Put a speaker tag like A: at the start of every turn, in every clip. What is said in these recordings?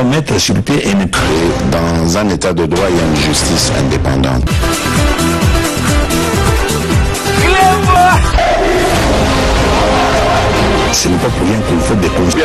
A: devons mettre sur pied une...
B: Dans un état de droit, il y a une justice indépendante.
A: Ce n'est pas pour rien qu'il faut des conseils.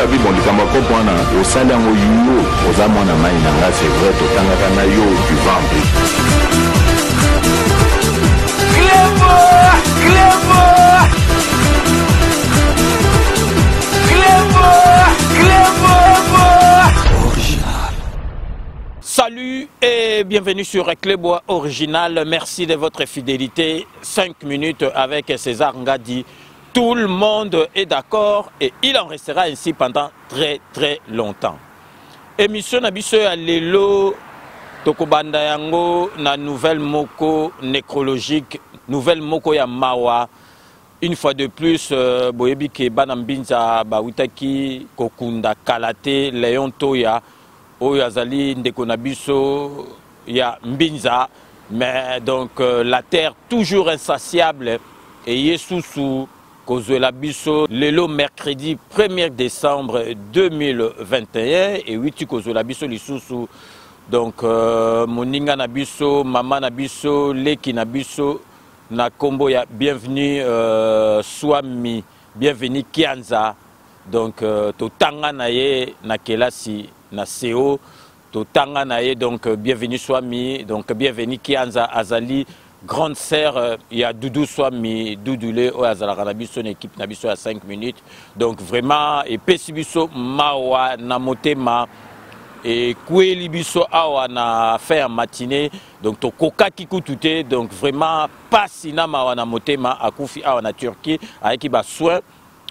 C: Salut et bienvenue sur Clébois Original. Merci de votre fidélité. 5 minutes avec César Ngadi. Tout le monde est d'accord et il en restera ainsi pendant très longtemps. Émission Nabiso ya lelo tokobanda yango na nouvelle moko nécrologique, nouvelle moko ya mawa. Une fois de plus, boyebi ke banambinza bawitaki kokunda kalate Léon Toya oyo azali ndeko nabiso ya mbinza, mais donc la terre toujours insatiable et yesusu Kozuela Biso, lelo mercredi 1er décembre 2021 et 8 Kozuela Biso lisusu. Donc moninga na biso, mama na biso, leki na biso na kombo ya bienvenue Swami, bienvenue Kianza. Donc totanga na ye na kelasi na seo, totanga na ye donc bienvenue Swami, donc bienvenue Kianza azali grande sœur, il y a Doudou Swami, Doudoulé, son équipe Nabiso à 5 minutes. Donc vraiment, et Pesibiso Mawa Namotema et Koueli Biso Awa na fait en matinée. Donc to Koka Kikutute, donc vraiment pas sina Mawa Namotema à Koufi Awa na Turquie avec qui soins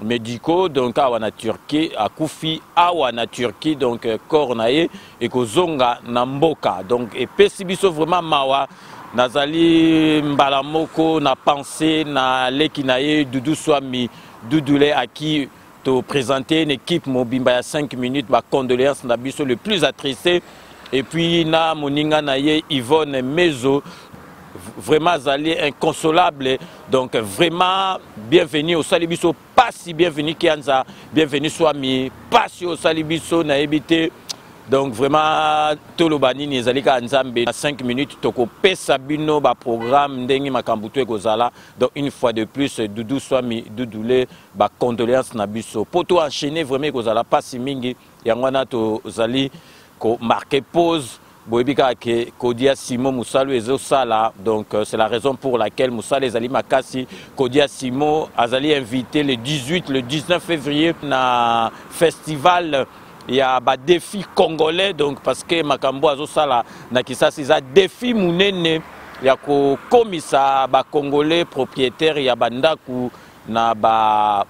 C: médicaux, donc Awa na Turquie, à Koufi Awa na Turquie, donc Kornae et Kozonga Namboka. Donc et Pesibiso vraiment Mawa. Nazali Mbalamoko na pensé na lekinaye Doudou Swami Doudoulé à qui te présenter une équipe Mobimba à 5 minutes ba condoléances na biso le plus attristé et puis na moninga naye Yvonne Mezo vraiment zali inconsolable, donc vraiment bienvenue au Salibiso, pas si bienvenue Kianza, bienvenue Swami, pas si au Salibiso na ebité. Donc vraiment, Tolobani Nizalika Nzambe, à 5 minutes, Toko Pesabino, ba programme, Ndengi Makambutu et Gozala. Donc une fois de plus, Doudou Swami, Doudoulé, ba condoléances Nabiso. Poto enchaîné vraiment Gozala, pas si mingi, Yangwana to Zali, ko marqué pause, Boebika ke Kodia Simo Moussalou Ezo Sala. Donc c'est la raison pour laquelle Moussal Ezali Makasi, Kodia Simo, Azali invité le 18, le 19 février, na festival. Il y a un défi congolais, donc parce que Makambo Azosala Nakisa c'est un défi mounene. Il y a comme ça, congolais propriétaire, il y a bandaku na ba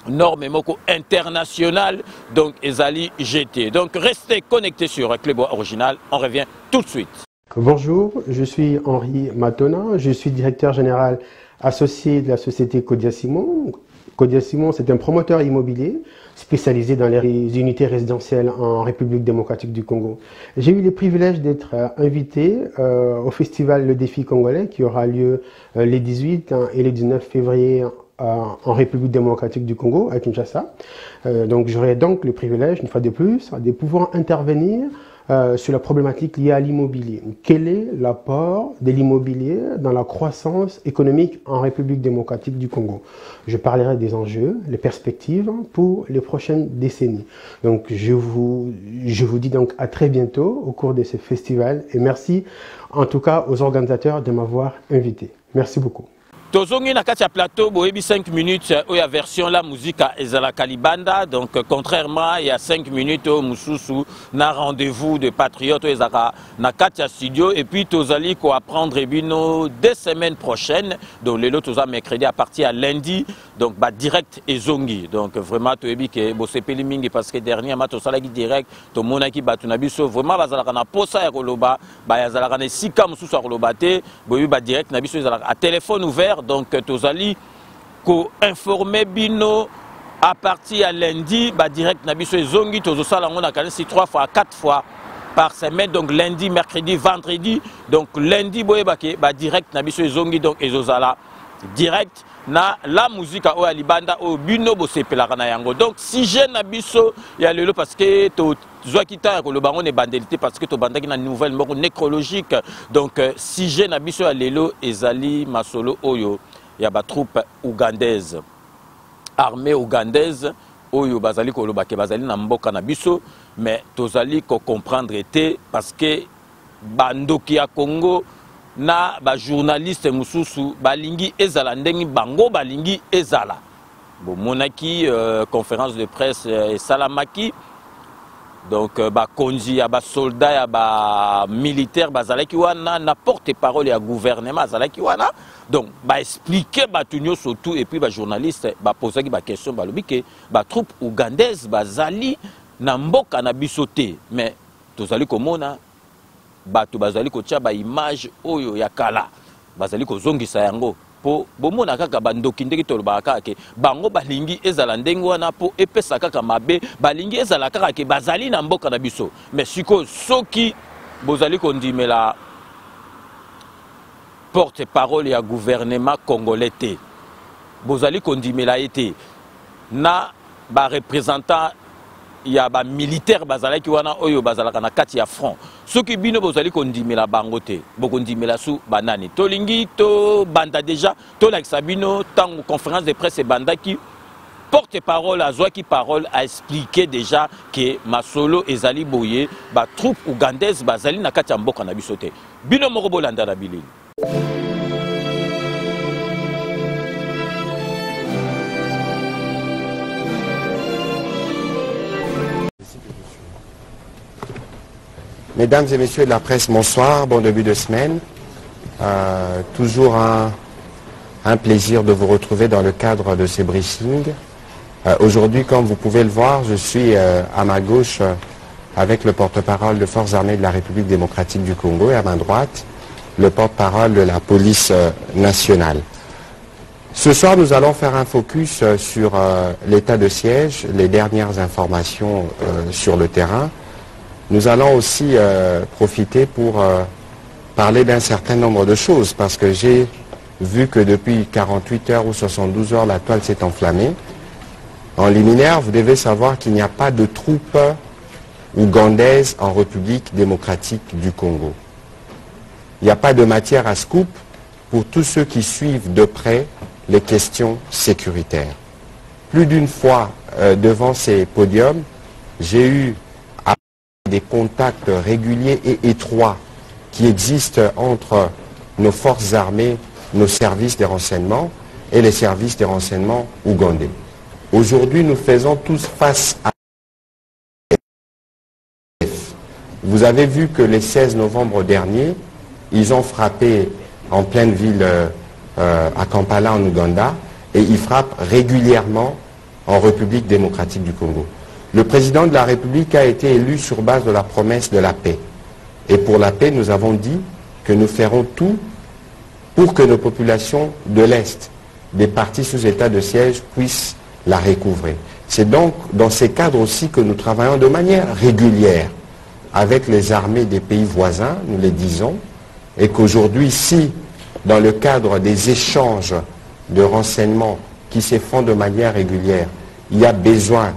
C: norme moko international, donc Ezali GT. Donc restez connectés sur Clébois Original. On revient tout de suite.
D: Bonjour, je suis Henri Matona, je suis directeur général associé de la société Kodia Simon. Kodia Simon, c'est un promoteur immobilier spécialisé dans les unités résidentielles en République démocratique du Congo. J'ai eu le privilège d'être invité au festival Le Défi Congolais qui aura lieu les 18 et les 19 février en République démocratique du Congo, à Kinshasa. Donc j'aurai donc le privilège, une fois de plus, de pouvoir intervenir sur la problématique liée à l'immobilier. Quel est l'apport de l'immobilier dans la croissance économique en République démocratique du Congo? Je parlerai des enjeux, les perspectives pour les prochaines décennies. Donc je vous dis donc à très bientôt au cours de ce festival et merci en tout cas aux organisateurs de m'avoir invité. Merci beaucoup.
C: Tozongi na kati ya plateau, boyebi 5 minutes, il y a version la musique à Ezala Kalibanda, donc contrairement il y a 5 minutes au Moussousou, na rendez-vous de Patriote Ezaka na kati ya studio, et puis Tozali ko apprendre bino des semaines prochaines, donc les lots Toza mercredi à partir à lundi, donc bah direct Ezongi, donc vraiment toyebi ke bosepeli mingi parce que dernièrement Tosalaki direct, to monaki batunabiso, vraiment bazalaka na posa ya koloba, ba yazalaka na sika Moussousou koloba te, boyebi ba direct nabiso ezalaka à téléphone ouvert. Donc Tozali ko informer bino à partir à lundi ba direct na biso ezongi tozosala ngona kanisi 3 fois 4 fois par semaine, donc lundi, mercredi, vendredi. Donc lundi boyebake ba direct na biso ezongi donc ezozala direct na la musique o alibanda o bino bo sepelaka na yango. Donc si je na biso ya lelo parce que to Zoakita ko le baron est bandélité parce que to bandaki na nouvelle mort nécrologique. Donc si je na biso ya lelo ezali masolo oyo ya ba troupe ougandaise, armée ougandaise oyo bazali ko lobake bazali na mboka na biso, mais tozali ko comprendre été parce que bandoki ya Congo na ba journaliste mususu balingi ezala ndenge bango balingi ezala. Bon monaki conférence de presse et salamaki. Donc ba konzi ya ba soldat ya ba militaire bazalaki wana na porte-parole ya gouvernement bazalaki wana. Donc ba expliquer ba tunyo surtout et puis ba journaliste ba posaki ba question ba lobike ba troupe ougandaise bazali na mboka na bisote, mais tozali komona bato bazali kotia ba image oyo ya kala bazali kozongisa yango po bomona kaka bandoki ndeki toloba kaka bango balingi ezala ndenge wana po epesa kaka mabe balingi ezala kaka ke bazali na mboka na biso. Mais siko soki bozali kondimela porte-parole ya gouvernement congolais te, bozali kondimela ete na ba représentant ya ba militaire bazalaki wana oyo bazalaka na kati ya front, soki bino bozali kondimela bango te bokondimela su banani tolingi to banda déjà to lakisa bino tango conférence de presse bandaki porte-parole azwaki parole a expliqué déjà que masolo ezali boye ba troupe ougandaise bazali na kati ya mboka na biso te, bino moko bolanda na bilili.
E: Mesdames et messieurs de la presse, bonsoir, bon début de semaine. Toujours un plaisir de vous retrouver dans le cadre de ces briefings. Aujourd'hui, comme vous pouvez le voir, je suis à ma gauche avec le porte-parole des Forces armées de la République démocratique du Congo et à ma droite, le porte-parole de la police nationale. Ce soir, nous allons faire un focus sur l'état de siège, les dernières informations sur le terrain. Nous allons aussi profiter pour parler d'un certain nombre de choses parce que j'ai vu que depuis 48 heures ou 72 heures, la toile s'est enflammée. En liminaire, vous devez savoir qu'il n'y a pas de troupes ougandaises en République démocratique du Congo. Il n'y a pas de matière à scoop pour tous ceux qui suivent de près les questions sécuritaires. Plus d'une fois devant ces podiums, j'ai eu des contacts réguliers et étroits qui existent entre nos forces armées, nos services de renseignement et les services de renseignement ougandais. Aujourd'hui, nous faisons tous face à... Vous avez vu que le 16 novembre dernier, ils ont frappé en pleine ville à Kampala en Ouganda et ils frappent régulièrement en République démocratique du Congo. Le président de la République a été élu sur base de la promesse de la paix. Et pour la paix, nous avons dit que nous ferons tout pour que nos populations de l'Est, des partis sous état de siège, puissent la recouvrer. C'est donc dans ces cadres aussi que nous travaillons de manière régulière avec les armées des pays voisins, nous les disons, et qu'aujourd'hui, si dans le cadre des échanges de renseignements qui se font de manière régulière, il y a besoin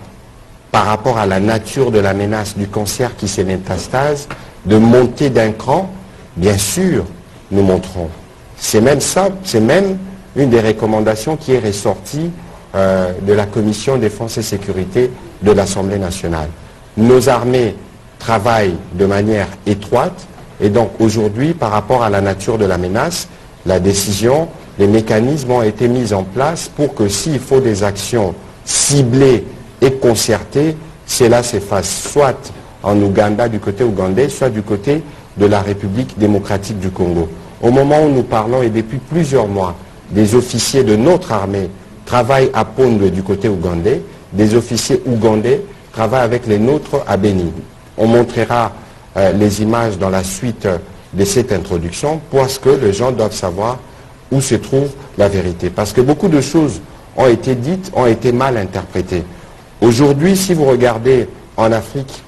E: par rapport à la nature de la menace du cancer qui se métastase, de monter d'un cran, bien sûr, nous montrons. C'est même ça, c'est même une des recommandations qui est ressortie de la Commission Défense et Sécurité de l'Assemblée nationale. Nos armées travaillent de manière étroite et donc aujourd'hui, par rapport à la nature de la menace, la décision, les mécanismes ont été mis en place pour que s'il faut des actions ciblées et concertée, cela se fasse soit en Ouganda, du côté ougandais, soit du côté de la République démocratique du Congo. Au moment où nous parlons, et depuis plusieurs mois, des officiers de notre armée travaillent à Pondwe du côté ougandais, des officiers ougandais travaillent avec les nôtres à Bénin. On montrera les images dans la suite de cette introduction parce que les gens doivent savoir où se trouve la vérité. Parce que beaucoup de choses ont été dites, ont été mal interprétées. Aujourd'hui, si vous regardez en Afrique,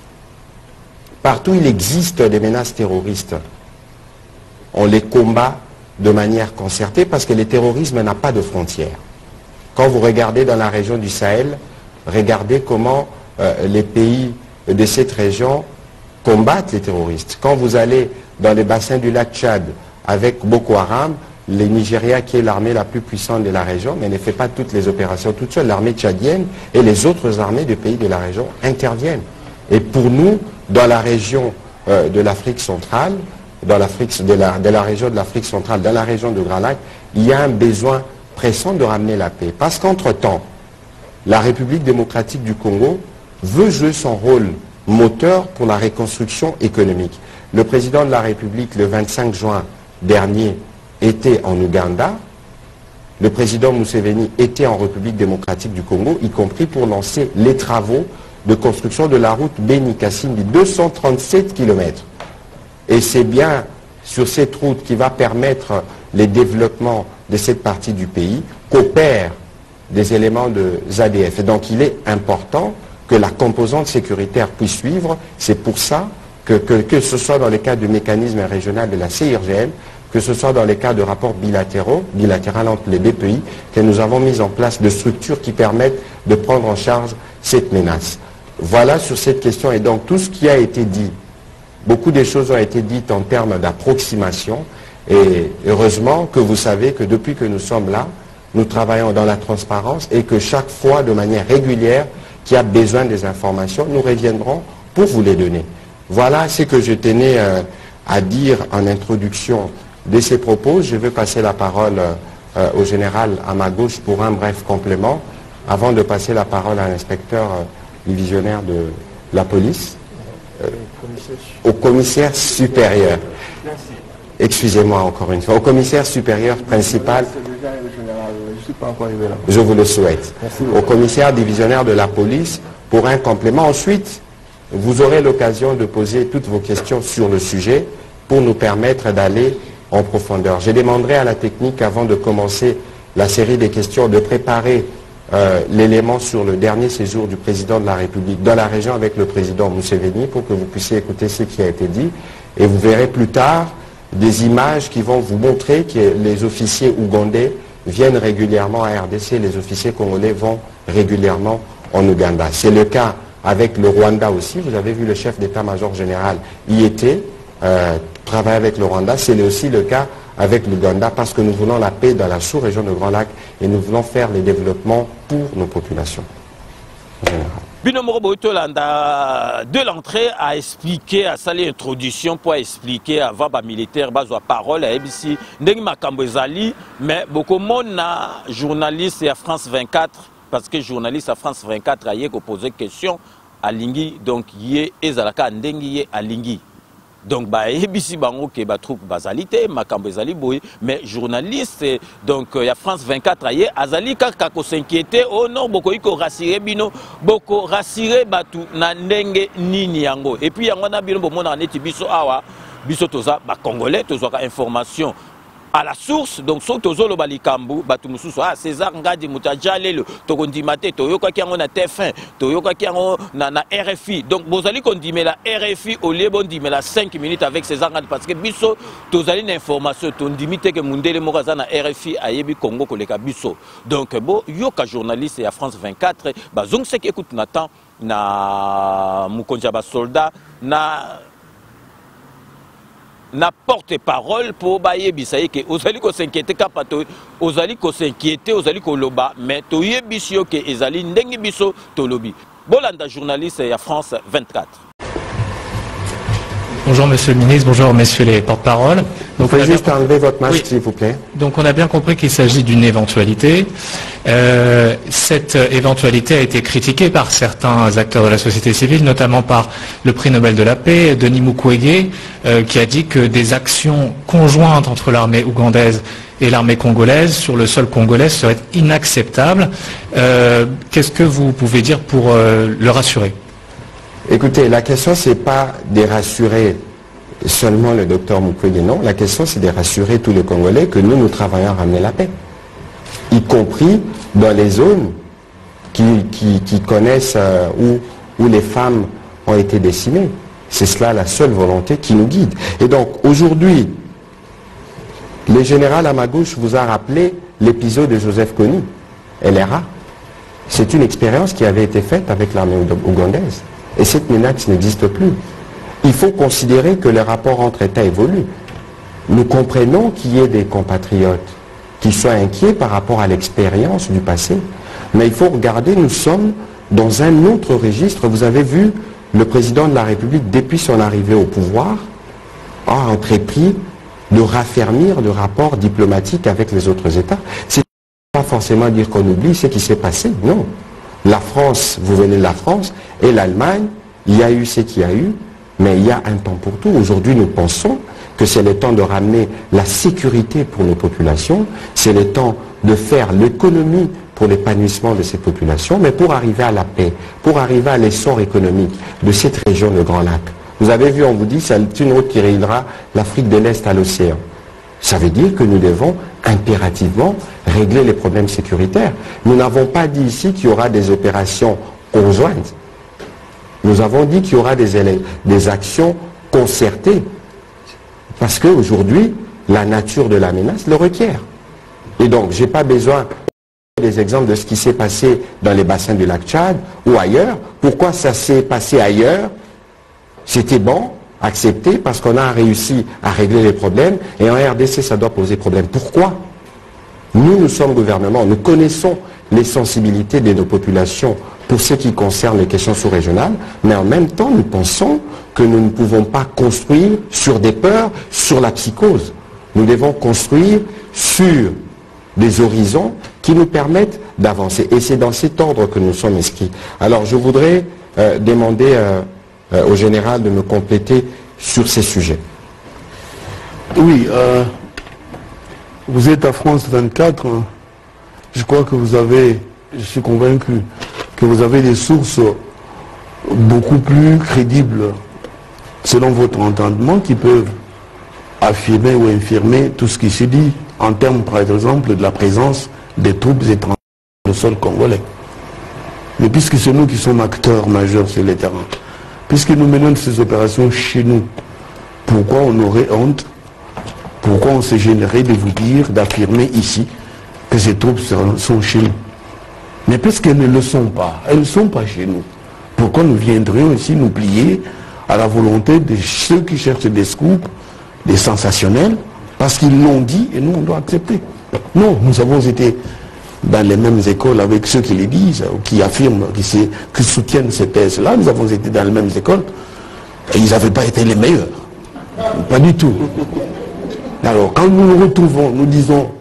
E: partout il existe des menaces terroristes. On les combat de manière concertée parce que le terrorisme n'a pas de frontières. Quand vous regardez dans la région du Sahel, regardez comment les pays de cette région combattent les terroristes. Quand vous allez dans les bassins du lac Tchad avec Boko Haram, le Nigeria qui est l'armée la plus puissante de la région, mais ne fait pas toutes les opérations toute seule. L'armée tchadienne et les autres armées des pays de la région interviennent. Et pour nous, dans la région de l'Afrique centrale, de la région de l'Afrique centrale, dans la région de Grand Lac, il y a un besoin pressant de ramener la paix. Parce qu'entre-temps, la République démocratique du Congo veut jouer son rôle moteur pour la reconstruction économique. Le président de la République, le 25 juin dernier, était en Ouganda. Le président Museveni était en République démocratique du Congo, y compris pour lancer les travaux de construction de la route Beni-Kassimbi, 237 km. Et c'est bien sur cette route qui va permettre le développement de cette partie du pays qu'opèrent des éléments de ZADF. Et donc il est important que la composante sécuritaire puisse suivre. C'est pour ça que ce soit dans le cadre du mécanisme régional de la CIRGM, que ce soit dans les cas de rapports bilatéraux entre les deux pays, que nous avons mis en place des structures qui permettent de prendre en charge cette menace. Voilà sur cette question. Et donc tout ce qui a été dit, beaucoup de choses ont été dites en termes d'approximation. Et heureusement que vous savez que depuis que nous sommes là, nous travaillons dans la transparence et que chaque fois, de manière régulière, qu'il y a besoin des informations, nous reviendrons pour vous les donner. Voilà ce que je tenais à dire en introduction de ces propos. Je vais passer la parole au général à ma gauche pour un bref complément, avant de passer la parole à l'inspecteur divisionnaire de la police, au commissaire supérieur. Excusez-moi encore une fois, au commissaire supérieur principal. Je vous le souhaite. Au commissaire divisionnaire de la police pour un complément. Ensuite, vous aurez l'occasion de poser toutes vos questions sur le sujet pour nous permettre d'aller en profondeur. Je demanderai à la technique, avant de commencer la série des questions, de préparer l'élément sur le dernier séjour du président de la République dans la région avec le président Museveni pour que vous puissiez écouter ce qui a été dit. Et vous verrez plus tard des images qui vont vous montrer que les officiers ougandais viennent régulièrement à RDC, les officiers congolais vont régulièrement en Ouganda. C'est le cas avec le Rwanda aussi. Vous avez vu le chef d'état-major général y était, travailler avec le Rwanda. C'est aussi le cas avec l'Ouganda parce que nous voulons la paix dans la sous-région de Grand Lac et nous voulons faire les développements pour nos populations en général.
C: Binomoro Boyotolanda, de l'entrée à expliquer, à saler introduction pour expliquer avant les militaires, la parole à ABC, Ndeng Makambo Ezali, mais beaucoup de monde, journaliste à France 24, parce que journaliste à France 24 a posé question à Lingui, donc yé ezalaka Ndeng yé à Lingui. Donc ABC bango ke ba troupe bazalité Makambo Ezali boy, mais journaliste donc il y a France 24 aye azali kaka ko s'inquiéter oh non boko iko rassurer bino boko rassurer batu na ndenge nini yango et puis yango na bino bomona neti biso awa biso toza ba congolais toza information à la source, donc so tozolo balikambu batu mususu César Ngadi Mutajalelo tokondimate toyoka ki yango na TF1 toyoka ki yango na RFI donc bozali kondimela RFI au lieu bondimela 5 minutes avec César Ngadi parce que biso tozali na information tondimite ke mundele mokaza na RFI ayebi Congo koleka biso donc bo yoka journaliste ya France 24 bazong se ki écoute Nathan na mukonja ba soldat na porte-parole pour baye bisaye que ozali ko s'inquiéter kapato ozali ko s'inquiéter ozali ko loba mais to yebisio que ezali ndengi biso to lobi bolanda journaliste ya France 24.
F: Bonjour Monsieur le Ministre, bonjour Messieurs les porte-parole.
E: Vous pouvez juste enlever votre masque s'il vous plaît.
F: Donc on a bien compris qu'il s'agit d'une éventualité. Cette éventualité a été critiquée par certains acteurs de la société civile, notamment par le prix Nobel de la paix, Denis Mukwege, qui a dit que des actions conjointes entre l'armée ougandaise et l'armée congolaise sur le sol congolais seraient inacceptables. Qu'est-ce que vous pouvez dire pour le rassurer ?
E: Écoutez, la question c'est pas de rassurer seulement le docteur Mukwege, non. La question c'est de rassurer tous les Congolais que nous travaillons à ramener la paix. Y compris dans les zones qui connaissent où les femmes ont été décimées. C'est cela la seule volonté qui nous guide. Et donc aujourd'hui, Le général à ma gauche vous a rappelé l'épisode de Joseph Kony, LRA. C'est une expérience qui avait été faite avec l'armée ougandaise. Et cette menace n'existe plus. Il faut considérer que les rapports entre États évoluent. Nous comprenons qu'il y ait des compatriotes qui soient inquiets par rapport à l'expérience du passé. Mais il faut regarder, nous sommes dans un autre registre. Vous avez vu, le président de la République, depuis son arrivée au pouvoir, a entrepris de raffermir le rapport diplomatique avec les autres États. C'est pas forcément dire qu'on oublie ce qui s'est passé, non. La France, vous venez de la France, et l'Allemagne, il y a eu ce qu'il y a eu, mais il y a un temps pour tout. Aujourd'hui, nous pensons que c'est le temps de ramener la sécurité pour nos populations, c'est le temps de faire l'économie pour l'épanouissement de ces populations, mais pour arriver à la paix, pour arriver à l'essor économique de cette région de Grand Lac. Vous avez vu, on vous dit, c'est une route qui réunira l'Afrique de l'Est à l'océan. Ça veut dire que nous devons impérativement régler les problèmes sécuritaires. Nous n'avons pas dit ici qu'il y aura des opérations conjointes. Nous avons dit qu'il y aura des actions concertées. Parce qu'aujourd'hui, la nature de la menace le requiert. Et donc, je n'ai pas besoin des exemples de ce qui s'est passé dans les bassins du lac Tchad ou ailleurs. Pourquoi ça s'est passé ailleurs? C'était bon, accepté, parce qu'on a réussi à régler les problèmes, et en RDC, ça doit poser problème. Pourquoi? Nous sommes gouvernement, nous connaissons les sensibilités de nos populations pour ce qui concerne les questions sous-régionales, mais en même temps, nous pensons que nous ne pouvons pas construire sur des peurs, sur la psychose. Nous devons construire sur des horizons qui nous permettent d'avancer. Et c'est dans cet ordre que nous sommes inscrits. Alors, je voudrais demander au général de me compléter sur ces sujets.
G: Oui, vous êtes à France 24. Je crois que vous avez, je suis convaincu, que vous avez des sources beaucoup plus crédibles, selon votre entendement, qui peuvent affirmer ou infirmer tout ce qui se dit en termes, par exemple, de la présence des troupes étrangères sur le sol congolais. Mais puisque c'est nous qui sommes acteurs majeurs sur le terrain, puisque nous menons ces opérations chez nous, pourquoi on aurait honte, pourquoi on se gênerait de vous dire, d'affirmer ici que ces troupes sont chez nous? Mais puisqu'elles ne le sont pas, elles ne sont pas chez nous, pourquoi nous viendrions ici nous plier à la volonté de ceux qui cherchent des scoops, des sensationnels, parce qu'ils l'ont dit et nous on doit accepter? Non, nous avons été dans les mêmes écoles avec ceux qui les disent, ou qui affirment, qui soutiennent ces thèses-là. Nous avons été dans les mêmes écoles et ils n'avaient pas été les meilleurs. Pas du tout. Alors, quand nous nous retrouvons, nous disons,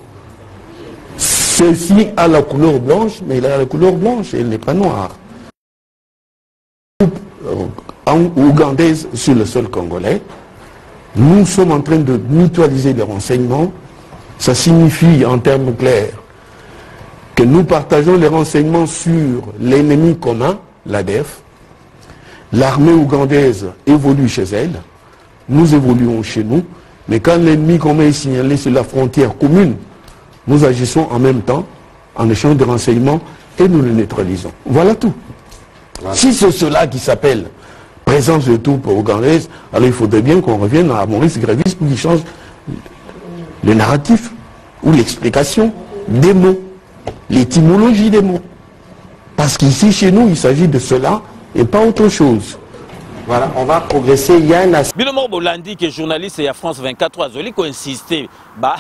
G: ceci a la couleur blanche, mais il a la couleur blanche et il n'est pas noir. Ougandaise sur le sol congolais, nous sommes en train de mutualiser les renseignements. Ça signifie, en termes clairs, que nous partageons les renseignements sur l'ennemi commun, l'ADF. L'armée ougandaise évolue chez elle, nous évoluons chez nous, mais quand l'ennemi commun est signalé sur la frontière commune, nous agissons en même temps, en échange de renseignements, et nous le neutralisons. Voilà tout. Voilà. Si c'est cela qui s'appelle présence de troupes ougandaises, alors il faudrait bien qu'on revienne à Maurice Grévis pour qu'il change le narratif ou l'explication des mots, l'étymologie des mots. Parce qu'ici, chez nous, il s'agit de cela et pas autre chose.
E: Voilà, on va progresser. Il y a un aspect.
C: Bilomo Bolandi, qui est journaliste et à France 24, Azoli, qui a insisté.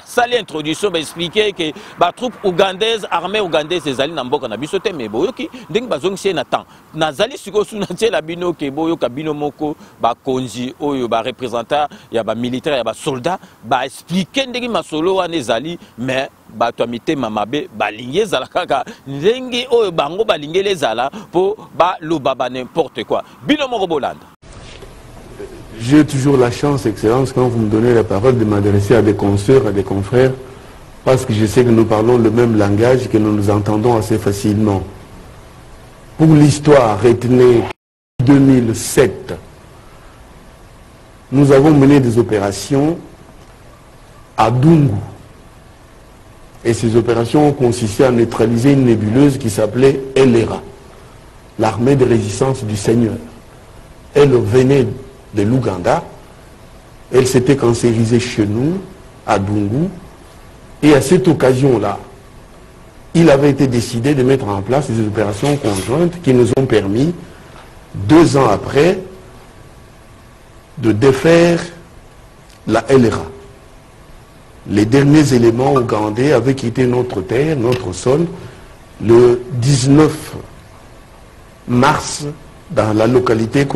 C: Ça l'introduction, expliquer que les troupes ougandaises, armée ougandaise, les alliés n'amboka na bisote, mais boyoki, deng bazong si n'attend. Nazali suko sunatié la bino ke boyoka binomoko, konji, oyo, représentant, y a militaire, y a soldat, expliquer ndegi masolo à nezali, mais bato amite mamabe balingue zala kaka ndengi oyo bango balingue les zala pour lobaba n'importe quoi. Bilomo Bolandi.
G: J'ai toujours la chance, Excellence, quand vous me donnez la parole, de m'adresser à des consoeurs, à des confrères, parce que je sais que nous parlons le même langage et que nous nous entendons assez facilement. Pour l'histoire, retenez 2007, nous avons mené des opérations à Dungu. Et ces opérations ont consisté à neutraliser une nébuleuse qui s'appelait LRA, l'armée de résistance du Seigneur. Elle venait de l'Ouganda, elle s'était cancérisée chez nous, à Dungu, Et à cette occasion-là, il avait été décidé de mettre en place des opérations conjointes qui nous ont permis, 2 ans après, de défaire la LRA. Les derniers éléments ougandais avaient quitté notre terre, notre sol, le 19 mars, dans la localité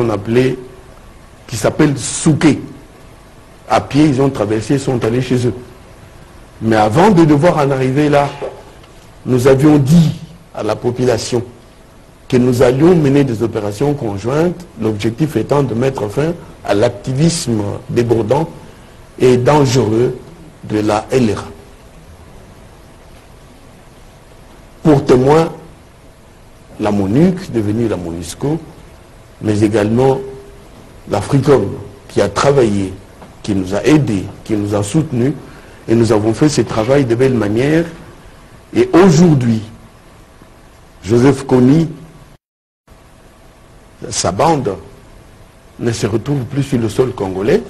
G: qui s'appelle Souké. À pied, ils ont traversé, ils sont allés chez eux. Mais avant de devoir en arriver là, nous avions dit à la population que nous allions mener des opérations conjointes, l'objectif étant de mettre fin à l'activisme débordant et dangereux de la LRA. Pour témoin, la MONUC, devenue la MONUSCO, mais également l'Africom, qui a travaillé, qui nous a aidés, qui nous a soutenus, et nous avons fait ce travail de belle manière. Et aujourd'hui, Joseph Kony, sa bande, ne se retrouve plus sur le sol congolais.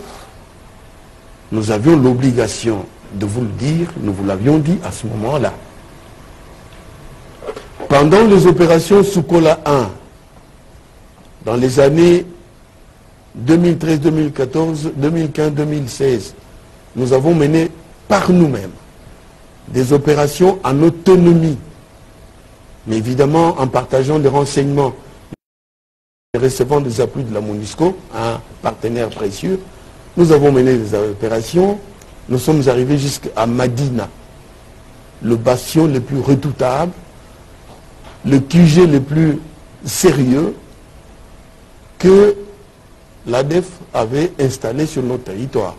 G: Nous avions l'obligation de vous le dire, nous vous l'avions dit à ce moment-là. Pendant les opérations Soukola 1, dans les années 2013, 2014, 2015, 2016, nous avons mené par nous-mêmes des opérations en autonomie, mais évidemment en partageant des renseignements, recevant des appuis de la MONUSCO, un partenaire précieux. Nous avons mené des opérations, nous sommes arrivés jusqu'à Madina, le bastion le plus redoutable, le QG le plus sérieux que l'ADF avait installé sur notre territoire.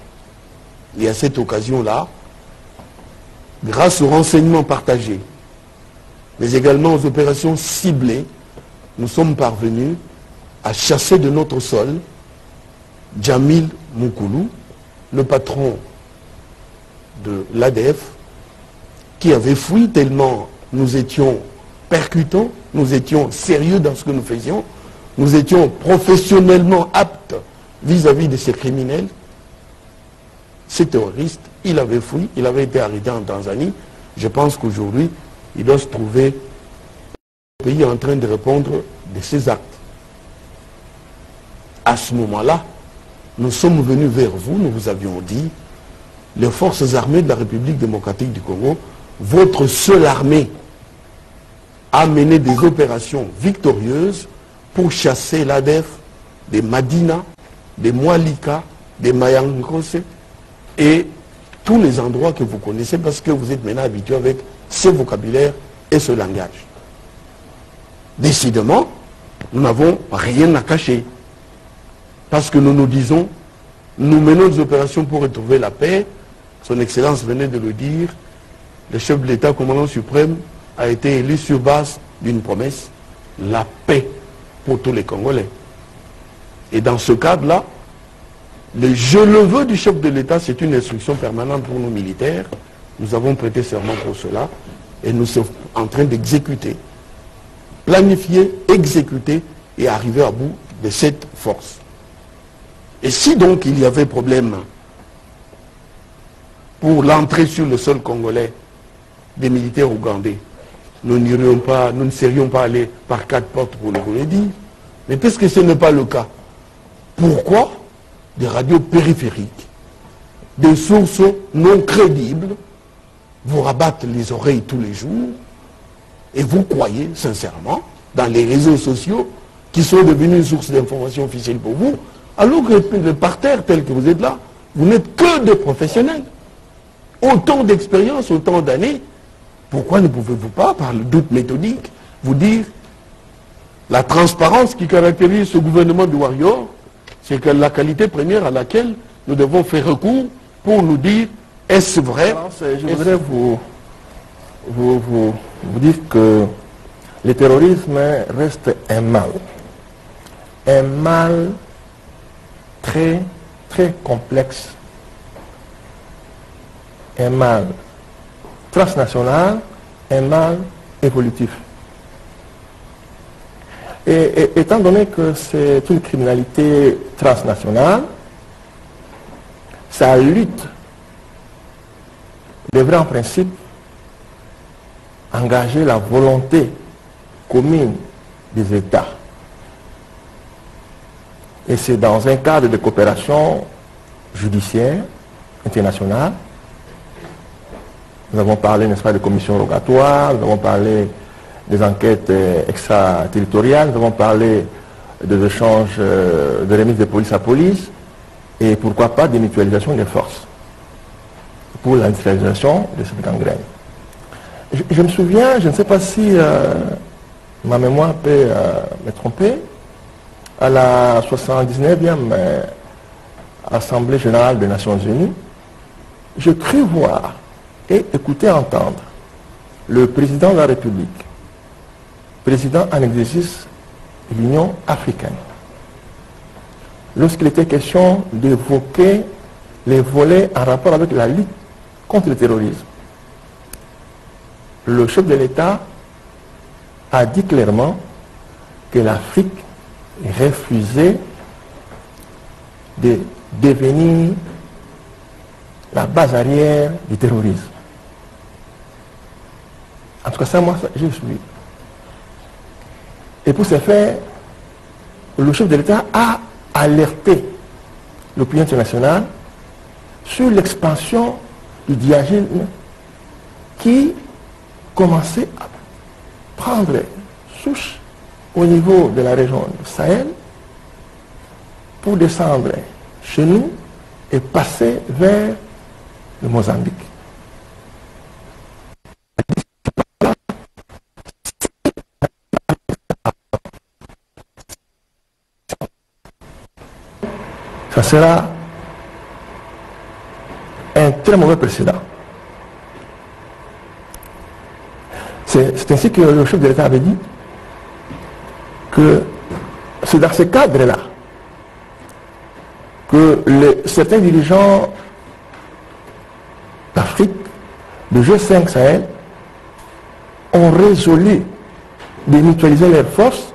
G: Et à cette occasion-là, grâce aux renseignements partagés, mais également aux opérations ciblées, nous sommes parvenus à chasser de notre sol Djamil Moukoulou, le patron de l'ADF, qui avait fui tellement nous étions percutants, nous étions sérieux dans ce que nous faisions, nous étions professionnellement aptes vis-à-vis de ces criminels. Ces terroristes, il avait fui, il avait été arrêté en Tanzanie. Je pense qu'aujourd'hui, il doit se trouver au pays en train de répondre de ses actes. À ce moment-là, nous sommes venus vers vous, nous vous avions dit, les forces armées de la République démocratique du Congo, votre seule armée a mené des opérations victorieuses pour chasser l'ADF des Madina, des Mwalika, des Mayankose et tous les endroits que vous connaissez parce que vous êtes maintenant habitué avec ce vocabulaire et ce langage. Décidément, nous n'avons rien à cacher. Parce que nous nous disons, nous menons des opérations pour retrouver la paix. Son Excellence venait de le dire, le chef de l'État, commandant suprême, a été élu sur base d'une promesse, la paix pour tous les Congolais. Et dans ce cadre-là, le je le veux du chef de l'État, c'est une instruction permanente pour nos militaires. Nous avons prêté serment pour cela et nous sommes en train d'exécuter, planifier, exécuter et arriver à bout de cette force. Et si donc il y avait problème pour l'entrée sur le sol congolais des militaires ougandais, nous ne serions pas allés par 4 portes pour le dire. Mais puisque ce n'est pas le cas, pourquoi des radios périphériques, des sources non crédibles, vous rabattent les oreilles tous les jours et vous croyez sincèrement dans les réseaux sociaux qui sont devenus une source d'information officielle pour vous, alors que le parterre tel que vous êtes là, vous n'êtes que des professionnels. Autant d'expérience, autant d'années, pourquoi ne pouvez-vous pas, par le doute méthodique, vous dire la transparence qui caractérise ce gouvernement du Warrior, c'est que la qualité première à laquelle nous devons faire recours pour nous dire est-ce vrai?
H: Je voudrais vous dire que le terrorisme reste un mal très, très complexe, un mal transnational, un mal évolutif. Et étant donné que c'est une criminalité transnationale, sa lutte devrait en principe engager la volonté commune des États. Et c'est dans un cadre de coopération judiciaire internationale. Nous avons parlé, n'est-ce pas, de commissions rogatoires, nous avons parlé des enquêtes extraterritoriales, nous avons parlé des échanges de remise de police à police, et pourquoi pas des mutualisations des forces pour la neutralisation de cette gangrène. Je me souviens, je ne sais pas si ma mémoire peut me tromper, à la 79e Assemblée Générale des Nations Unies, je crus voir et écouter entendre le président de la République, président en exercice de l'Union africaine, lorsqu'il était question d'évoquer les volets en rapport avec la lutte contre le terrorisme. Le chef de l'État a dit clairement que l'Afrique refusait de devenir la base arrière du terrorisme. En tout cas, ça, moi, j'ai suivi. Et pour ce faire, le chef de l'État a alerté l'opinion internationale sur l'expansion du djihadisme qui commençait à prendre souche au niveau de la région du Sahel pour descendre chez nous et passer vers le Mozambique. Ça sera un très mauvais précédent. C'est ainsi que le chef de l'État avait dit que c'est dans ce cadre-là que certains dirigeants d'Afrique, de G5 Sahel, ont résolu de mutualiser leurs forces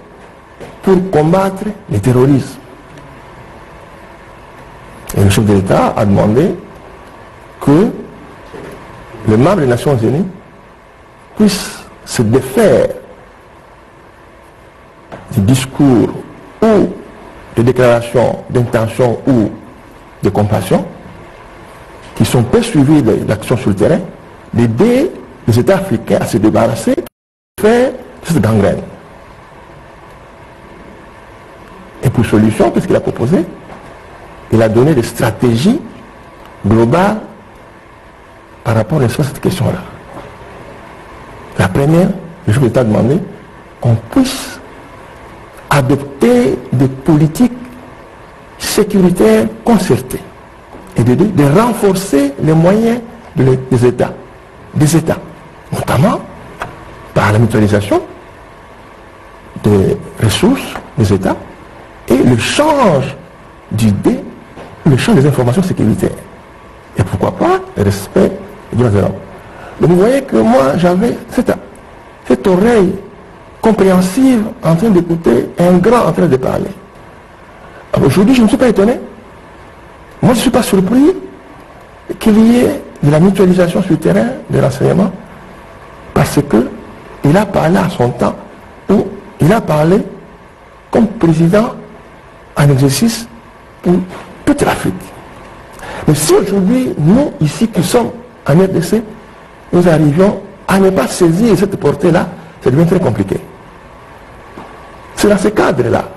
H: pour combattre le terrorisme. Et le chef de l'État a demandé que les membres des Nations Unies puissent se défaire des discours ou des déclarations d'intention ou de compassion qui sont peu suivis d'actions sur le terrain, d'aider les États africains à se débarrasser de faire cette gangrène. Et pour solution, qu'est-ce qu'il a proposé? Il a donné des stratégies globales par rapport à cette question-là. La première, le chef de l'État a demandé qu'on puisse adopter des politiques sécuritaires concertées et de renforcer les moyens des États, notamment par la mutualisation des ressources des États et le change d'idées, le champ des informations sécuritaires. Et pourquoi pas le respect des droits de l'homme. Donc vous voyez que moi j'avais cette oreille compréhensive en train d'écouter un grand en train de parler. Aujourd'hui je ne suis pas étonné. Moi je ne suis pas surpris qu'il y ait de la mutualisation sur le terrain de l'enseignement parce que il a parlé à son temps où il a parlé comme président en exercice pour toute l'Afrique. Mais si aujourd'hui, nous, ici, qui sommes en RDC, nous arrivions à ne pas saisir cette portée-là, ça devient très compliqué. C'est dans ce cadre-là,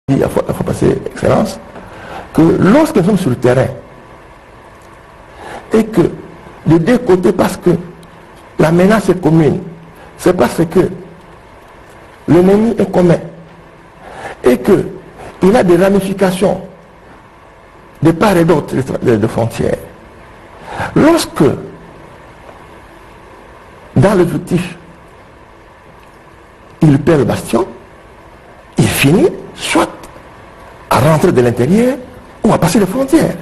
H: il faut passer, Excellence, que lorsque nous sommes sur le terrain, et que de deux côtés, parce que la menace est commune, c'est parce que l'ennemi est commun, et qu'il a des ramifications de part et d'autre de frontières. Lorsque, dans l'objectif, il perd le bastion, il finit soit à rentrer de l'intérieur ou à passer les frontières.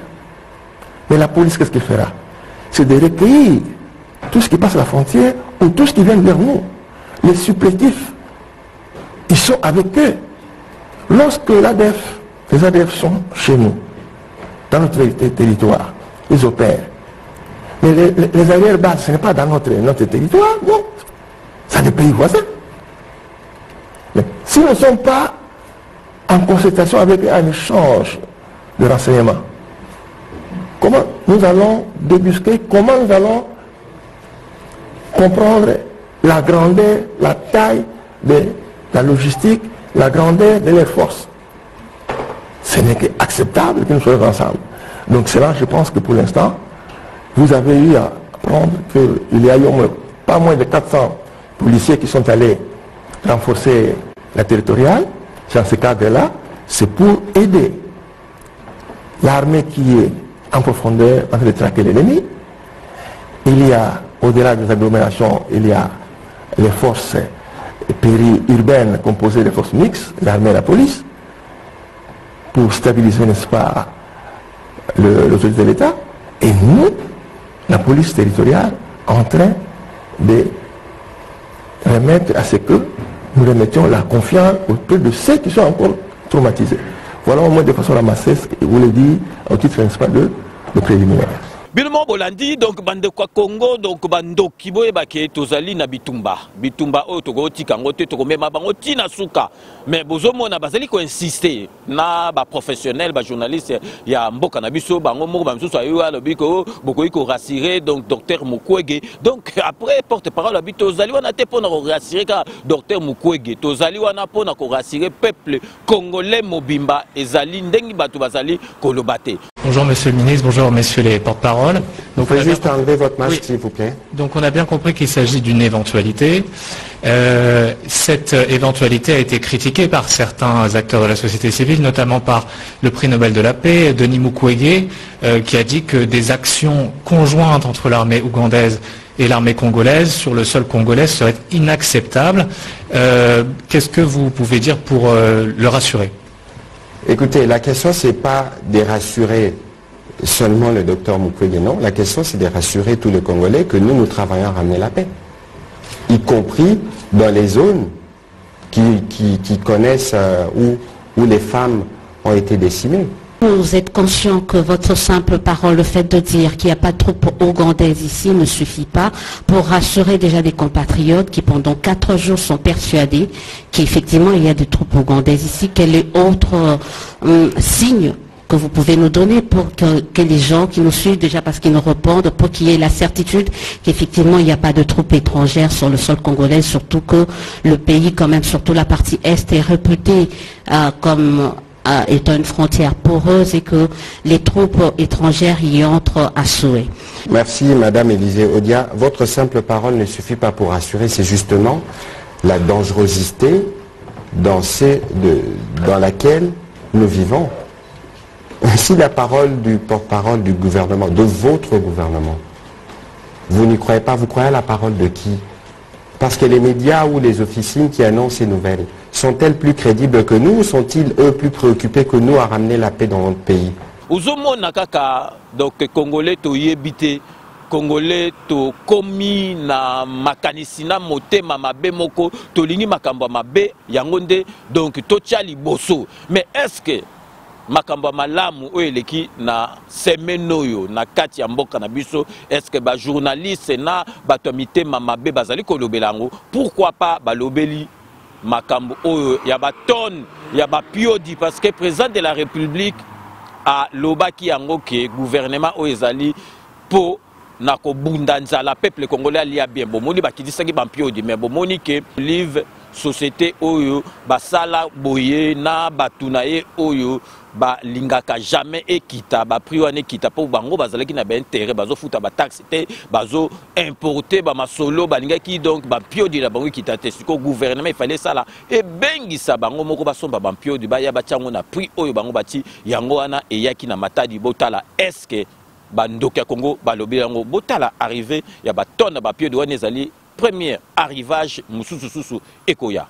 H: Mais la police, qu'est-ce qu'elle fera? C'est de recueillir tout ce qui passe à la frontière ou tout ce qui vient vers nous. Les supplétifs, ils sont avec eux. Lorsque l'ADF, les ADF sont chez nous, dans notre territoire, ils opèrent. Mais les arrière-bases, ce n'est pas dans notre territoire, non. C'est des pays voisins. Mais si nous ne sommes pas en concertation avec un échange de renseignements, comment nous allons débusquer, comment nous allons comprendre la grandeur, la taille de la logistique, la grandeur de leurs forces? Ce n'est qu'acceptable que nous soyons ensemble. Donc cela, je pense que pour l'instant, vous avez eu à apprendre qu'il y a eu pas moins de 400 policiers qui sont allés renforcer la territoriale. Dans ce cadre-là, c'est pour aider l'armée qui est en profondeur en train de traquer l'ennemi. Il y a, au-delà des agglomérations, il y a les forces périurbaines composées de forces mixtes, l'armée et la police, pour stabiliser, n'est-ce pas, l'autorité de l'État. Et nous, la police territoriale, en train de remettre à ce que nous remettions la confiance auprès de ceux qui sont encore traumatisés. Voilà au moins de façon ramassée ce que je voulais dire au titre, n'est-ce pas, de préliminaire.
C: Bilmo Bolandi, donc bande kwa Congo, donc bando kiboye bake tozali na bitumba. Bitumba o togo tika ngote togo mema bango tina suka. Mais bozomo na bazali ko insister na ba professionnel, ba journaliste ya mboka na biso bango moko ba msusu ayo alobi ko bokoyi ko rassurer donc docteur Mukwege. Donc après porte-parole abi tozali wana te pona ko rassurer ka docteur Mukwege. Tozali wana pona ko rassurer peuple congolais mobimba ezali ndengi batu bazali kolobate.
F: Bonjour Monsieur le Ministre, bonjour Messieurs les porte-parole.
E: Vous pouvez juste enlever votre masque, s'il vous plaît.
F: Donc on a bien compris qu'il s'agit d'une éventualité. Cette éventualité a été critiquée par certains acteurs de la société civile, notamment par le prix Nobel de la paix, Denis Mukwege, qui a dit que des actions conjointes entre l'armée ougandaise et l'armée congolaise sur le sol congolais seraient inacceptables. Qu'est-ce que vous pouvez dire pour le rassurer ?
E: Écoutez, la question, c'est pas de rassurer seulement le docteur Mukwege, non. La question, c'est de rassurer tous les Congolais que nous travaillons à ramener la paix. Y compris dans les zones qui connaissent où les femmes ont été décimées.
I: Vous êtes conscient que votre simple parole, le fait de dire qu'il n'y a pas de troupes ougandaises ici ne suffit pas pour rassurer déjà des compatriotes qui pendant 4 jours sont persuadés qu'effectivement il y a des troupes ougandaises ici. Quel est autre signe que vous pouvez nous donner pour que les gens qui nous suivent déjà parce qu'ils nous répondent, pour qu'il y ait la certitude qu'effectivement il n'y a pas de troupes étrangères sur le sol congolais, surtout que le pays quand même, surtout la partie Est, est réputé comme étant une frontière poreuse et que les troupes étrangères y entrent à souhait.
E: Merci Madame Élisée Odia. Votre simple parole ne suffit pas pour rassurer, c'est justement la dangerosité dans laquelle nous vivons. Si la parole du porte-parole du gouvernement, de votre gouvernement, vous n'y croyez pas, vous croyez à la parole de qui? Parce que les médias ou les officines qui annoncent ces nouvelles, sont-elles plus crédibles que nous ou sont-ils, eux, plus préoccupés que nous à ramener la paix dans notre pays?
C: Uzomona kaka donc Congolais to yebite, Congolais to komi na makanisina motema mabe moko to lingi makambo mabe yangonde donc to tchali bosso. Mais est-ce que makambo malamu oeleki na semenoyo na kati ya mboka na biso, est-ce que ba journaliste na bato mitema mabe bazali kolobelango, pourquoi pas balobeli makambo oyo ya ba tonne ya ba piodi, parce que président de la République a lobaki yango ke gouvernement oyo ezali po na kobunda nzala peuple congolais alia bien bomoni bakidisaki bampiodi, mais bomoni ke live société oyo basala boye na batuna ye oyo ba lingaka jamais ekita ba prix wana ekita po bango bazalaki na ba intérêt bazo futa ba taxe te bazo importer ba masolo ba lingaki, donc ba piodi la bango ekita te. Siko gouvernement il fallait ça là et bengisa bango moko basomba ba piodi ba ya ba tiango na prix oyo bango bati yango wana e yaki na matadi botala. Est-ce que bandoka Congo balobi yango botala arrivé ya ba tonne ba piodi wana ezali premier arrivage mususu ekoya.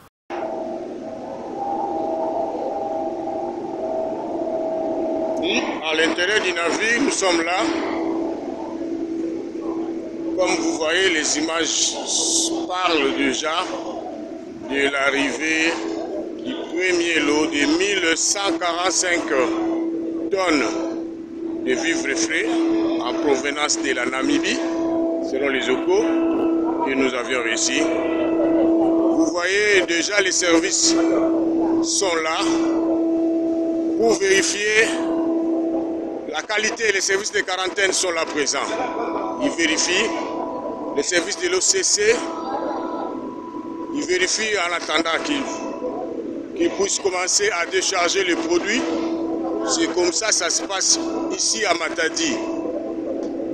J: À l'intérieur du navire, nous sommes là. Comme vous voyez, les images parlent déjà de l'arrivée du premier lot de 1145 tonnes de vivres frais à provenance de la Namibie, selon les échos que nous avions réussi. Vous voyez déjà les services sont là pour vérifier la qualité. Les services de quarantaine sont là présents. Ils vérifient. Les services de l'OCC, ils vérifient en attendant qu'ils puissent commencer à décharger les produits. C'est comme ça ça se passe ici à Matadi.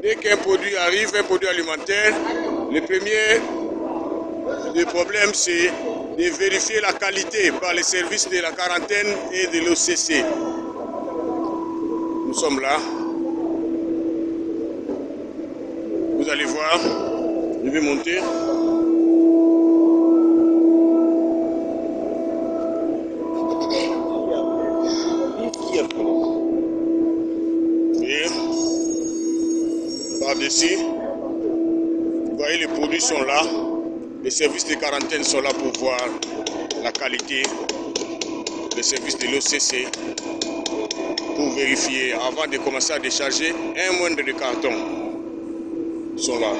J: Dès qu'un produit arrive, un produit alimentaire, le problème c'est de vérifier la qualité par les services de la quarantaine et de l'OCC. Nous sommes là. Vous allez voir, je vais monter. Et par-dessus, vous voyez les produits sont là. Les services de quarantaine sont là pour voir la qualité. Les services de l'OCC pour vérifier avant de commencer à décharger un moindre de carton. Ils sont là.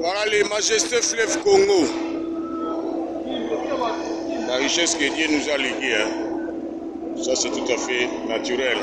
J: Voilà les majestés fleuves Congo. La richesse que Dieu nous a léguée. Hein. Ça c'est tout à fait naturel.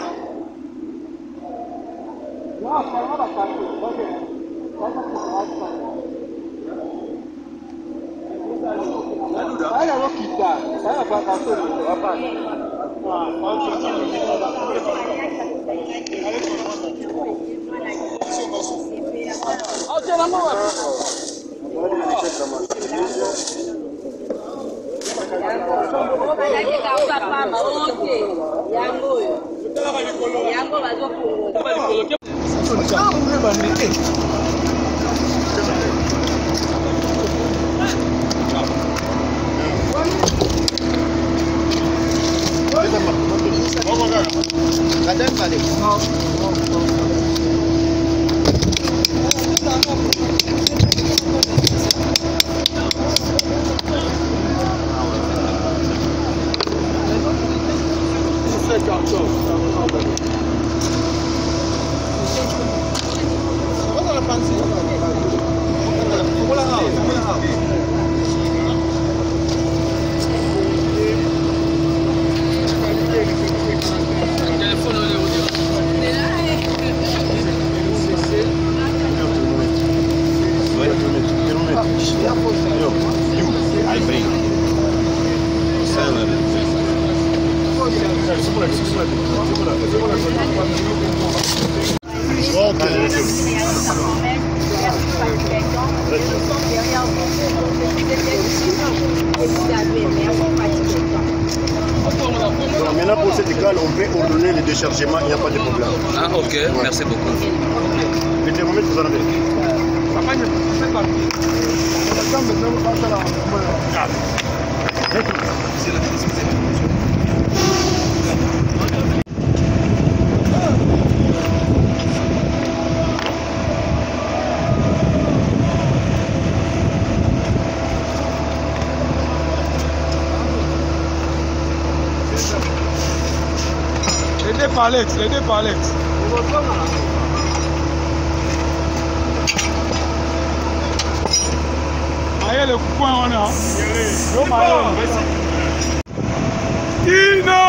K: Maintenant pour cette école, on peut ordonner le déchargement, il n'y a pas de problème.
L: Ah ok, ouais. Merci beaucoup.
K: Le thermomètre, vous en avez.
M: Les deux palettes. Aïe, le coupon, on a. Dino!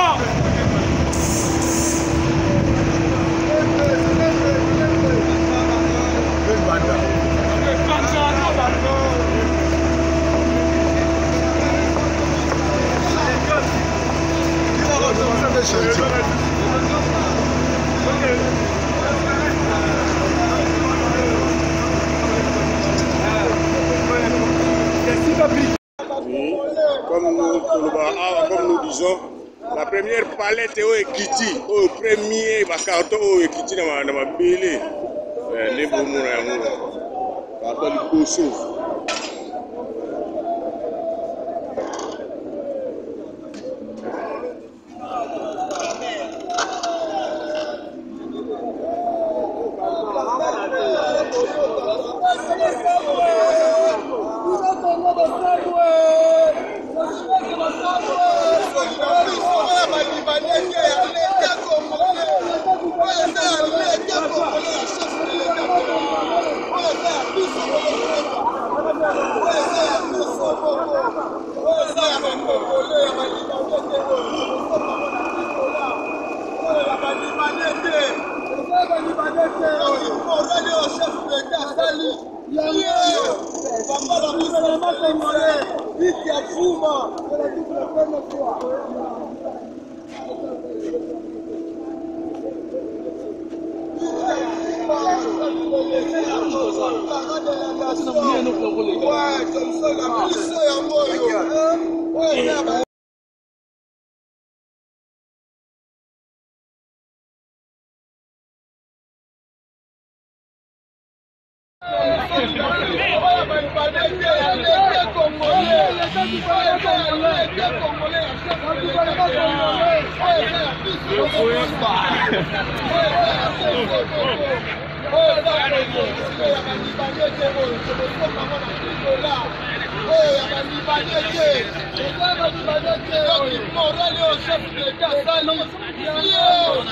J: Comme nous disons, la première palette est au Ekiti, au premier carton au Ekiti dans ma belle. ne bomona yango papa liboso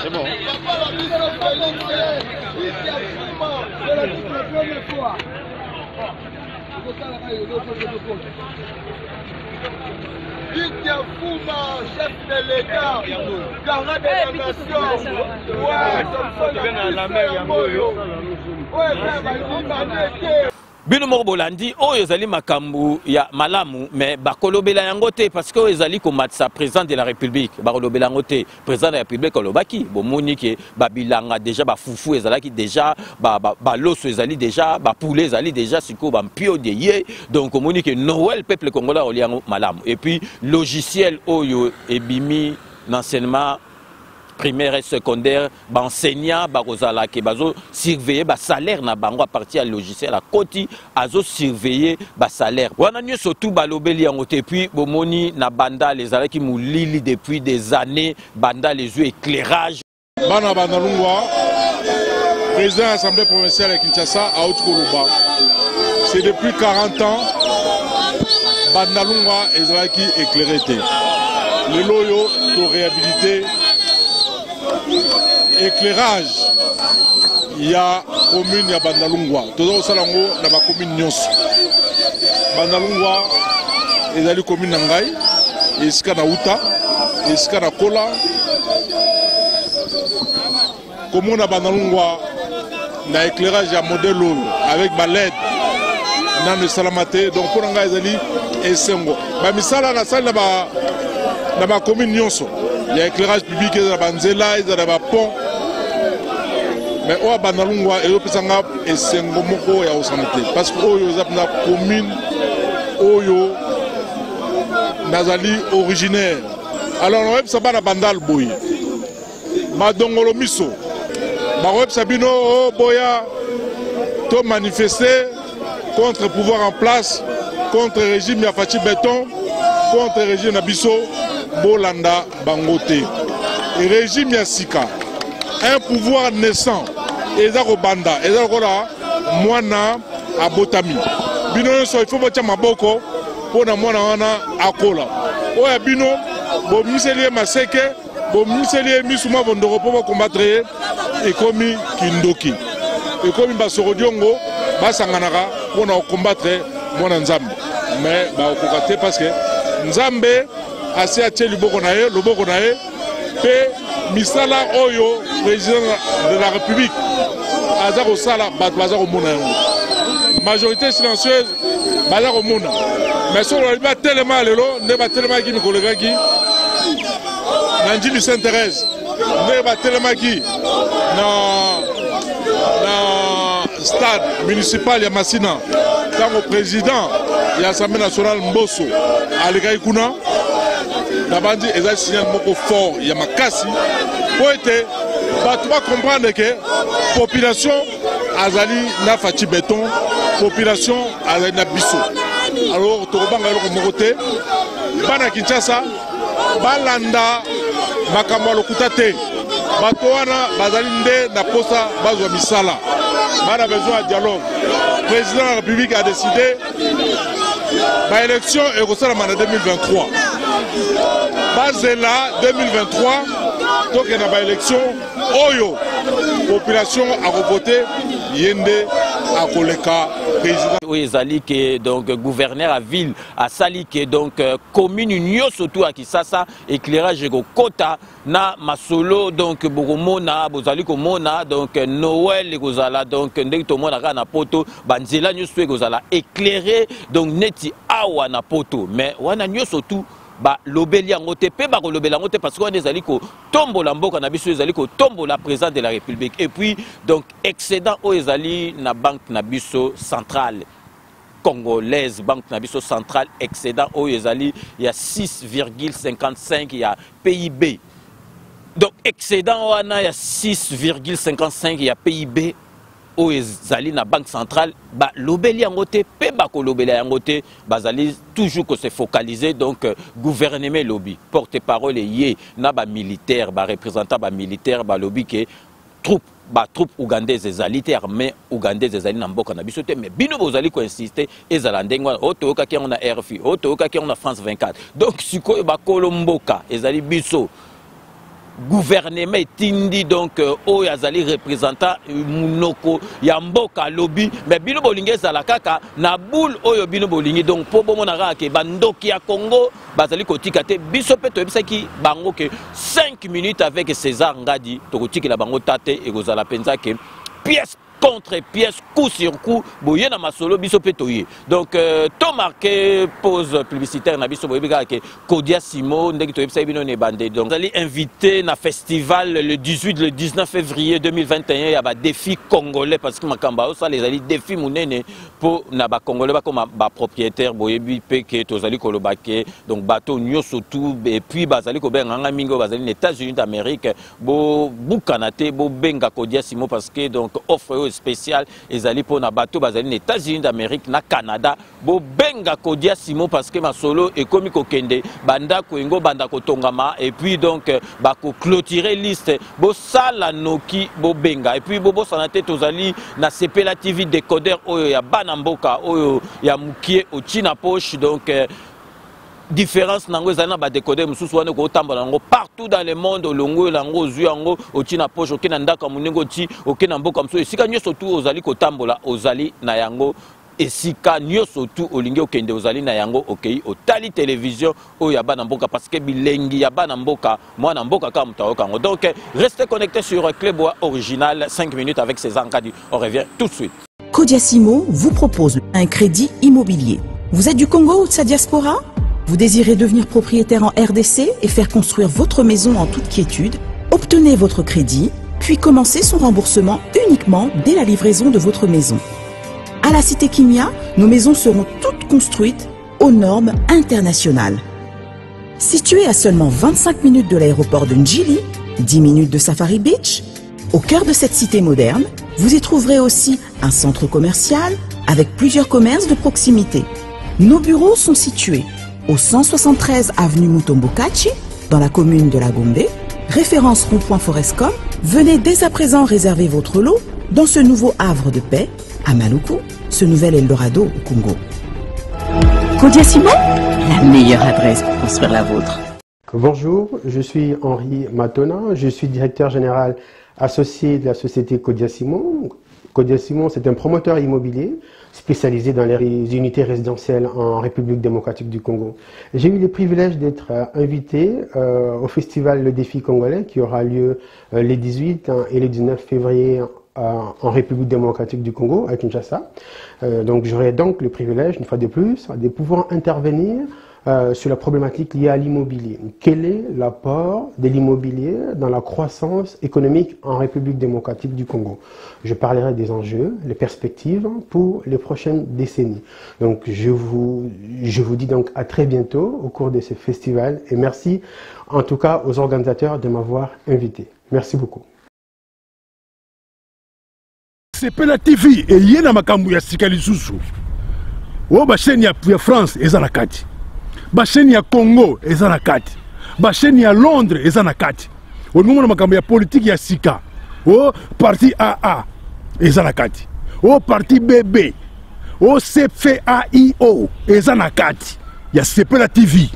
L: C'est bon.
N: Chef de l'État, garant de la nation,
C: Bino Morbolandi, oyo ezali makambu ya malamu, mais bakolobela yango te parce que ezali komatsa président de la République, bakolobela yango te président de la République kolobaki, bomoni ke babilanga déjà bafufu ezalaki déjà baloso ezali déjà bapoulet ezali déjà siko bampio de ye, donc omoni ke Noël peuple congolais oliango malamu. Et puis logiciel oyo ebimi l'enseignement primaire et secondaire, enseignants, qui bazo surveiller ba salaire na bango à partir à logiciel à côté, azo surveiller ba salaire. Wana nyo surtout balobeli yangote puis bomoni na banda les ala qui moulili depuis des années, banda les yeux éclairage.
O: Bana Bandalungwa, président de l'Assemblée provinciale de Kinshasa à Haute-Kourouba. C'est depuis 40 ans, Bandalungwa ezalaki éclairé. Le loyo pour réhabiliter éclairage, il y a commune ya Bandalungwa. Tout ça lango na ba commune nyonso. Bandalungwa ezali commune Nangai, esika na Uta, esika na Kola. Commune na Bandalungwa na éclairage ya modèle avec ba LED na ne salamate donc pour Nangai ezali esengo. Ba misala na salle na ba commune nyonso. Il y a éclairage public, il y a banzela, il y a pont. Mais au Bandalungwa, il y a Sengomoko et santé. Parce que il y a une commune, Oyo, Nazali originaire. Alors on va pas la Bandal Boy. Madongolo Miso. Marweb Sabino, Boya, to manifester contre le pouvoir en place, contre le régime Yafati Béton, contre le régime Nabiso. Bolanda Bangote. Et régime Yassika, un pouvoir naissant, Ezako Banda, Ezako la Mwana Abotami. Bino il faut que Maboko pour na Mwana Wana Akola. Oya Bino, bon Miselier Maseke, bon Miselier Misuma Vondoro pour combattre et comme Kindoki. Et comme Basorodiongo, Basanganara pour combattre Mwana Nzambe. Mais Baokokate parce que Nzambe assez atie loboko nae pe misala oyo président de la République azako sala bat bazako mona yango majorité silencieuse bazako mona mais sur le ba tellement lelo ne ba tellement ki mikolega ki na njini Sainte-Thérèse ne ba tellement ki na stade municipal ya Masina tant au président ya l'Assemblée nationale Mbosso alikai kuna Nabandi est signal beaucoup fort, il y a ma casse. Pour être, tu vas comprendre que la population azali na faci béton population azali na biso alors tokobanga eloko moko te bana Kinshasa balanda makambo ya lokuta te bato wana bazali nde na posa bazwa misala bana besoin ya dialogue. Président de la République a décidé ba élection ekosalama na 2023 bazela 2023 tokena ba élection oyo population akovote yende akoleka président
C: ezali ke donc gouverneur à ville à sali ke donc commune nyonso tout à Kisasa éclairage ekokota na masolo donc bokomona bozali komona donc Noël ekozala donc ndenge tomona kaka na poto banzela nyonso ekozala éclairé donc neti awa na poto mais wana nyonso tout ba lobeli yango te pe ba lobela yango te parce que on ezali ko tombola mboka na biso ezali ko tombola président de la République et puis donc excédent o ezali na banque na biso centrale congolaise banque na biso centrale excédent o ezali il y a 6,55 il y a PIB donc excédent wana il y a 6,55 il y a PIB o ezali na banque centrale ba lobeli yango te pe ba ko lobela yango te bazali toujours que se focaliser donc gouvernement lobby porte-parole yé na ba militaire ba représentant ba militaire ba lobby ke troupe ougandaise ezali te armée ougandaise ezali na mboka na biso te mais bino bozali ko insister ezala ndenge wana otoyoka ki na RFI otoyoka ki na France 24 donc sikoyo ba kolomboka ezali biso gouvernement etindi donc oyo azali représentant munoko ya mboka lobby mais bino bolingi ezala kaka na boule oyo bino bolingi donc po bomona kaka ke bandoki ya Congo bazali kotika te biso pe toyebisaki bango ke 5 minutes avec César Ngadi tokotikela bango tate ekozala penza ke pièce contre pièce, coup sur coup, boye na masolo biso petoye. Donc to marqué pause publicitaire na biso boye ke Kodia Simo ndeki to yebisa bino ne bande. Donc vous allez inviter na festival le 18 le 19 février 2021 il y a ba défi congolais parce que makamba ça les ali défi munene pour na ba congolais ba comme ba propriétaire boye bi pe ke tozali kolobake donc bateau nyoso tout et puis bazali ko benga mingo bazali les États-Unis d'Amérique bo bukanate bo benga Kodia Simo parce que donc offre spécial ezali pour na bateau bazali les États-Unis d'Amérique na Canada bo benga Kodia Simo parce que ma solo et komi ko kende banda ko ngo banda ko tongama et puis donc ba ko clôturer liste bo sala noki bo benga et puis bo sanate tozali na CPLA TV décodeur oyo ya bana mboka oyo ya mukie o China poche donc différence nango ezali na ba décoder mususu wana ko tambola nango partout dans le monde olongo lango zwi yango otina poche okena ndaka munengo ti okena mboka mususu esika nyoso tu ozali ko tambola ozali na yango esika nyoso tu olingi okende ozali na yango okei otali télévision oyo ya bana mboka parce que bilengi ya bana mboka mwana mboka ka mutaoka ngo donc restez connectés sur Clébois original 5 minutes avec César Ngadi on revient tout de suite.
L: Kodia Simo vous propose un crédit immobilier. Vous êtes du Congo ou de sa diaspora? Vous désirez devenir propriétaire en RDC et faire construire votre maison en toute quiétude? Obtenez votre crédit, puis commencez son remboursement uniquement dès la livraison de votre maison. À la Cité Kimia, nos maisons seront toutes construites aux normes internationales. Située à seulement 25 minutes de l'aéroport de Njili, 10 minutes de Safari Beach, au cœur de cette cité moderne, vous y trouverez aussi un centre commercial avec plusieurs commerces de proximité. Nos bureaux sont situés au 173 avenue Mutombokachi, dans la commune de la Gombe, référence rond-point Forescom. Venez dès à présent réserver votre lot dans ce nouveau havre de paix à Maluku, ce nouvel Eldorado au Congo. Kodia Simo, la meilleure adresse pour construire la vôtre.
D: Bonjour, je suis Henri Matona, je suis directeur général associé de la société Kodia Simo. Kodia Simo, c'est un promoteur immobilier spécialisé dans les unités résidentielles en République démocratique du Congo. J'ai eu le privilège d'être invité au festival Le Défi Congolais qui aura lieu les 18 et les 19 février en République démocratique du Congo, à Kinshasa. Donc j'aurai donc le privilège, une fois de plus, de pouvoir intervenir sur la problématique liée à l'immobilier. Quel est l'apport de l'immobilier dans la croissance économique en République démocratique du Congo? Je parlerai des enjeux, les perspectives pour les prochaines décennies. Donc je vous dis donc à très bientôt au cours de ce festival et merci en tout cas aux organisateurs de m'avoir invité. Merci beaucoup.
P: Sepela TV et yena makambu ya sikali susu. O ba chaîne ya France eza na kati. Ba chaîne ya Congo eza na kati. Ba chaîne ya Londres eza na kati. O ngomona makambu ya politique ya sika. O parti AA eza na kati. O parti BB. O CFAIO eza na kati. Ya Sepela TV.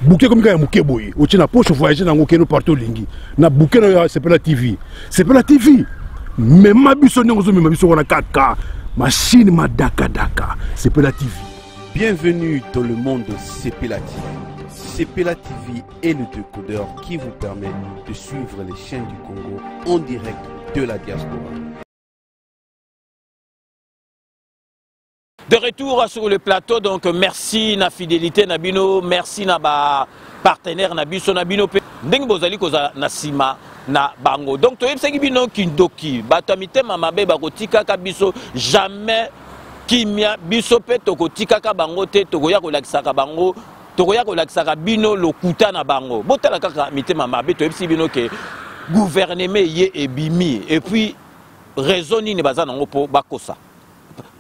P: Bouquet comme ya muke boye. O tina poche voyager na ngokeno partout lingi. Na bouquet na Sepela TV. Sepela TV. Même ma biso nyongo même biso wana 4K. Machine ma daka daka. Sepela TV.
Q: Bienvenue dans le monde de Sepela TV. Sepela TV est le décodeur qui vous permet de suivre les chaînes du Congo en direct de la diaspora.
C: De retour sur le plateau, donc merci na fidélité Nabino, merci na ba partenaire Nabiso Nabino pe ndenge bozali koza na sima na bango. Donc to yebsaki bino kindoki, batamite mamabe bakotika ka biso jamais kimia biso pe tokotika ka bango te tokoya kolakisaka bango, tokoya kolakisaka bino lokuta na bango. Botala kaka mitema mabe to yebsi bino ke gouvernement ye ebimi et puis raison ni baza nango po bakosa.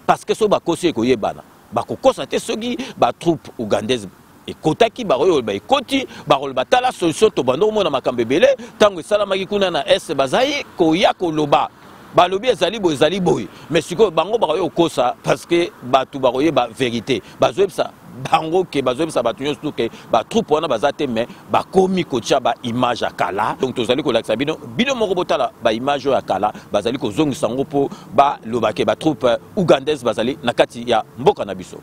C: Parce que so bakosi ekoyebana bakokosa te soki ba troupe ougandaise ekotaki baroyo ba ekoti barol batala solution to bando mona makambe belé tango esalamaki kuna na est bazayi koya koloba balobi ezali boy mais siko bango baroyo kosa parce que batu baroye ba vérité bazoyebisa bango ke bazoyebisa batu nyonso ke ba troupe wana bazate mais bakomi kotia ba image ya kala. Donc tozali kolakisa bino moko botala ba image ya kala bazali kozongisa ngo po ba lobake ba troupe ougandaise bazali na kati ya mboka na biso.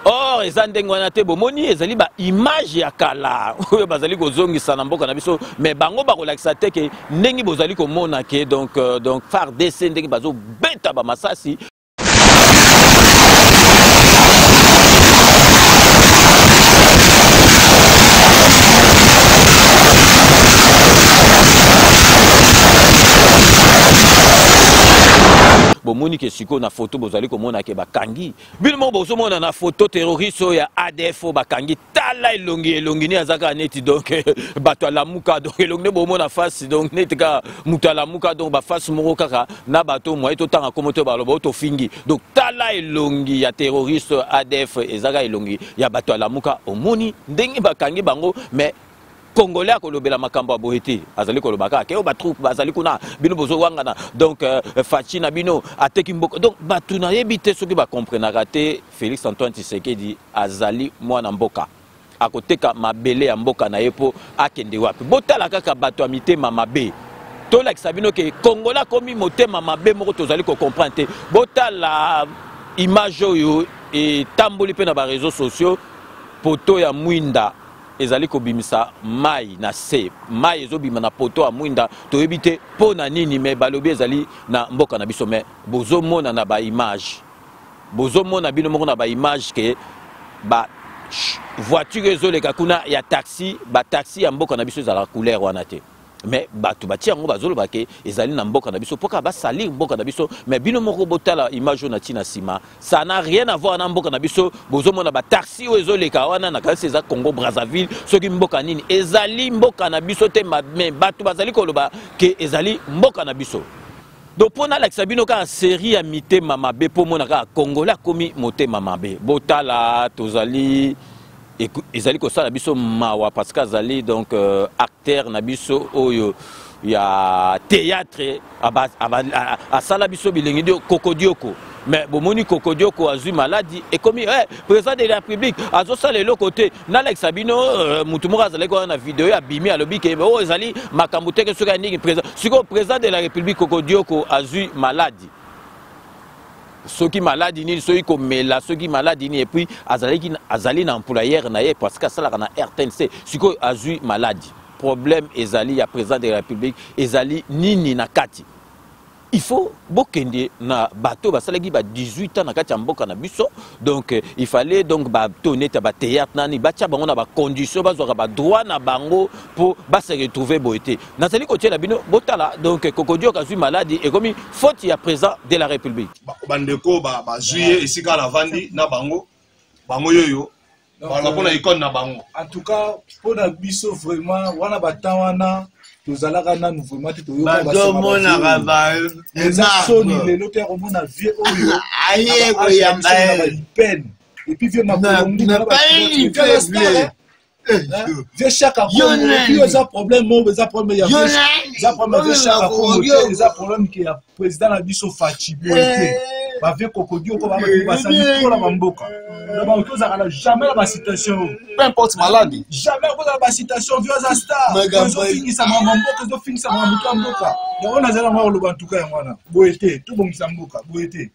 C: Or eza ndenge wana te bomoni ezali ba image ya kala oyo bazali kozongisa na mboka na biso mais bango bakolakisa te ke ndenge bozali komona ke donc FARDC ndenge bazo beta ba masasi. Bomoni ke siko na photo bozali komona ke bakangi bino mo bozomona na photo terroriste ya ADF bakangi tala elongi ni azaka neti donc bato alamuka donc elongi bomona face donc neti ka mutu alamuka donc ba face moko kaka na bato mo eto tanga komoto baloba to fingi donc tala elongi ya terroriste ADF ezaka elongi ya bato alamuka omoni ndenge bakangi bango mais Congolais kolobela makambo ya bohete azali kolobaka ke ba troupe bazali kuna bino bozo wangana donc fachi na bino ateki mboko donc batu na yebite soki ba comprendre te Félix Antoine Tshisekedi azali mwana mboka akoteka mabele ya mboka na yepo akende wapi botala kaka batu ya mitema mabe tolakisa bino ke Congolais komi motema mabe moko tozali ko comprendre te botala image oyo et tamboli pe na ba réseaux sociaux poto ya mwinda ezali kobimisa mai na se mai ezobima na poto ya mwinda toyebi te mpo na nini me balobi ezali na mboka na biso me bozomona na ba image bozomona bino moko na ba image ke ba voiture ezoleka kuna ya taxi ba taxi ya mboka na biso ezala couleur wana te mais bato batia yango bazoloba ke ezali na mboka na biso poka basalir mboka na biso mais bino moko botala image na tina sima ça n'a rien à voir na mboka na biso bozomona ba taxi o ezoleka wana na kasi eza Congo Brazzaville soki mboka nini ezali mboka na biso te mais bato bazali koloba ke ezali mboka na biso. Donc pour la Sabino ka série amité mamabe pour mon aka Congolais komi moté mamabe botala tozali ezali ko sala biso mawa parce que azali donc acteur na biso oyo ya théâtre a sala biso bilengi dio kokodioko mais bomoni kokodioko azui maladie et comme président de la République azo sala le côté na Alex Sabino mutumo azali ko na vidéo ya bimi alobi ke o ezali makambo te ke soka ndingi président de la République kokodioko azui maladie. Ceux qui maladie ni ceux qui mela ceux qui maladie ni et puis azali na employeur na ye parce que ça la na RTNC ceux qui azui maladie problème ezali ya président de la République ezali nini na kati il faut bokende na bateau basalaki ba 18 ans na kati ya mboka na biso donc il fallait donc ba toneta ba théâtre nani batia bango na ba condition bazwa ba droit na bango pour ba se retrouver boité nazali ko tiela bino botala donc kokodio kazui maladie et comme faute ya président de la République
K: bandeko ba juillet ici ka la vandi na bango yoyo bala pona icône na bango
R: en tout cas pour na biso vraiment wana batawana tozalaka nanu vraiment te toyoka
N: bazomona ba
R: soni lelo te komona vie oyo aye koyamba peine et puis vie makolongi na ba vie chaque Congo puis ça problème mo ça problème ya ça problème de chaque Congo ça problème qui a président na biso Fachibo été ba vie kokodio ko ba basali pour la mboka jamais la citation
K: peu importe maladie
R: jamais la citation vieux à star ils ont fini ça mambo ils ont fini ça mamboka on a zala ngwa lo bantuka ya mwana boete tout bon samboka boete.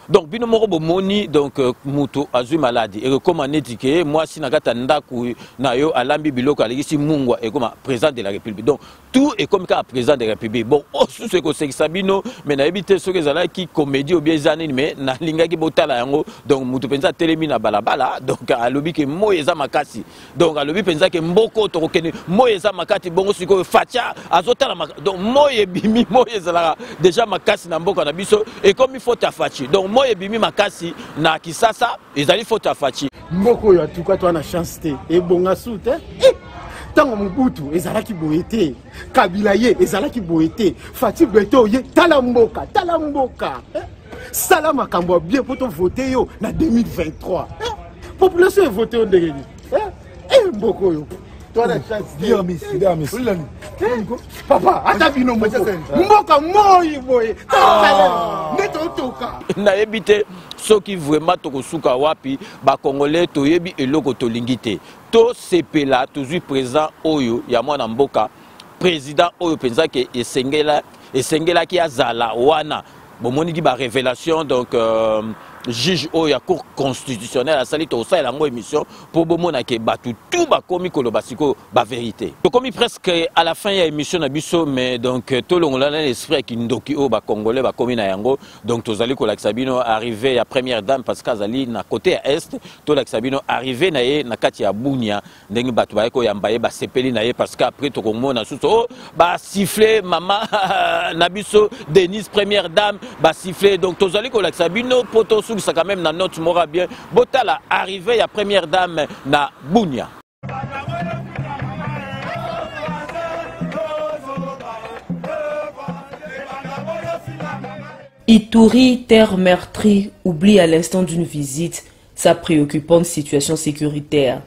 C: Donc bino moko bomoni donc muto azui maladie et comme on étiqué moi si nakata ndaku na yo alambi biloko alisi mungwa et comme président de la République donc tout est comme ka président de la République bon sous ce que c'est sabino mais na ebité ce que zala qui comédie ou bien zanini mais na linga ki botala yango donc muto penza telemi na balabala donc alobi ke moyeza makasi donc alobi penza ke mboko to kokene moyeza makati bongo siko fatia azotala donc moye bimi moyeza la déjà makasi na mboka na biso et comme il faut ta fachi donc moi et bimi makasi na kisasa ezali faute à fachi
S: mboko yo atuka to na chance te e bonga sute tango mubutu ezalaki boete kabila ye ezalaki boete fati beto ye tala mboka sala makambo bien poto voter yo na 2023 population voter au ndenge mboko yo toi la chance
R: bien miss
S: papa atabino mboka moyi boye neto toka
C: na ebité soki vraiment tokosuka wapi ba congolais toyebi eloko tolingite to sepela tozui président oyo ya mwana mboka président oyo penza ke esengela ki azala wana bomoni di ba révélation donc juge oyo ya cour constitutionnelle asali to ça la émission pour bomona ke batu tout ba komi koloba siko ba vérité to komi presque à la fin ya émission na biso mais donc to longola na l'esprit ki ndoki o ba congolais ba komi na yango donc tozali ko laksabino arrivé ya première dame parce qu'azali na côté est to laksabino arrivé na ye na kati ya Bunia ndenge batu ba ko yamba ye ba sepeli na ye parce que après to komona suso ba siffler maman na biso Denise première dame ba siffler donc tozali ko laksabino poto ça quand même na note mora bien botala arrivé ya première dame na Bunia.
T: Ituri, terre meurtrie, oublie à l'instant d'une visite sa préoccupante situation sécuritaire.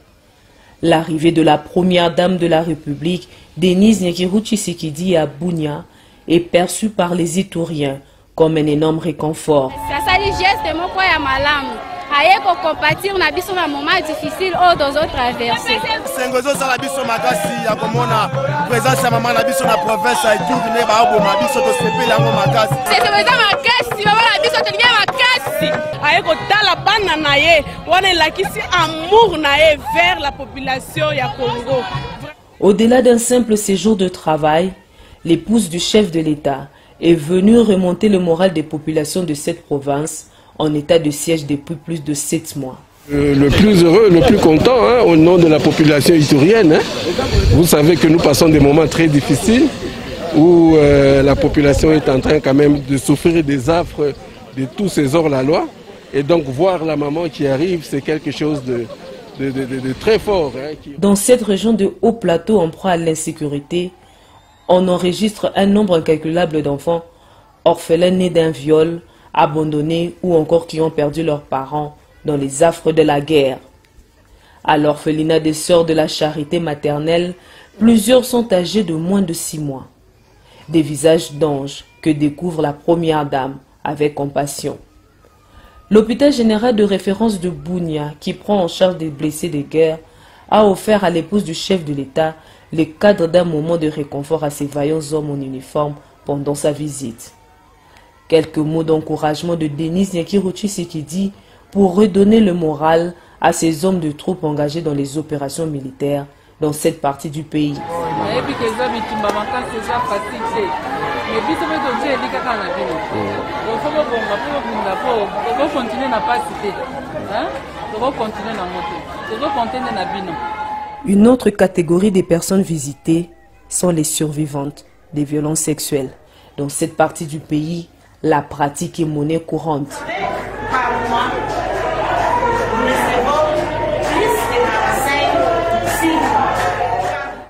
T: L'arrivée de la première dame de la République, Denise Nyakeru Tshisekedi à Bunia, est perçue par les Ituriens comme un énorme réconfort.
U: Sasali geste moko ya malamu. Aye ko compatir na biso na moment difficile au dos autres traverser.
V: Sengozo sala biso makasi ya komona présence ya maman na biso na province ya Ituri ne ba obo na biso to sepela ngo makasi.
U: C'est présent makasi maman na biso to lié makasi.
W: Aye ko tala bana na ye wana lakisi amour na ye vers la population ya Congo.
T: Au-delà d'un simple séjour de travail, l'épouse du chef de l'État est venue remonter le moral des populations de cette province en état de siège depuis plus de 7 mois.
A: Le plus heureux, le plus content, hein, au nom de la population itourienne. Hein. Vous savez que nous passons des moments très difficiles où la population est en train quand même de souffrir des affres de tous ces hors-la-loi. Et donc voir la maman qui arrive, c'est quelque chose de très fort. Hein,
T: Dans cette région de haut plateau en proie à l'insécurité, on enregistre un nombre incalculable d'enfants orphelins nés d'un viol, abandonnés ou encore qui ont perdu leurs parents dans les affres de la guerre. À l'orphelinat des Sœurs de la Charité maternelle, plusieurs sont âgés de moins de 6 mois. Des visages d'anges que découvre la première dame avec compassion. L'hôpital général de référence de Bunia, qui prend en charge des blessés de guerre, a offert à l'épouse du chef de l'État le cadre d'un moment de réconfort à ces vaillants hommes en uniforme pendant sa visite. Quelques mots d'encouragement de Denise Nyakiruchi Sekedi pour redonner le moral à ces hommes de troupes engagés dans les opérations militaires dans cette partie du pays. Une autre catégorie des personnes visitées sont les survivantes des violences sexuelles. Dans cette partie du pays, la pratique est monnaie courante.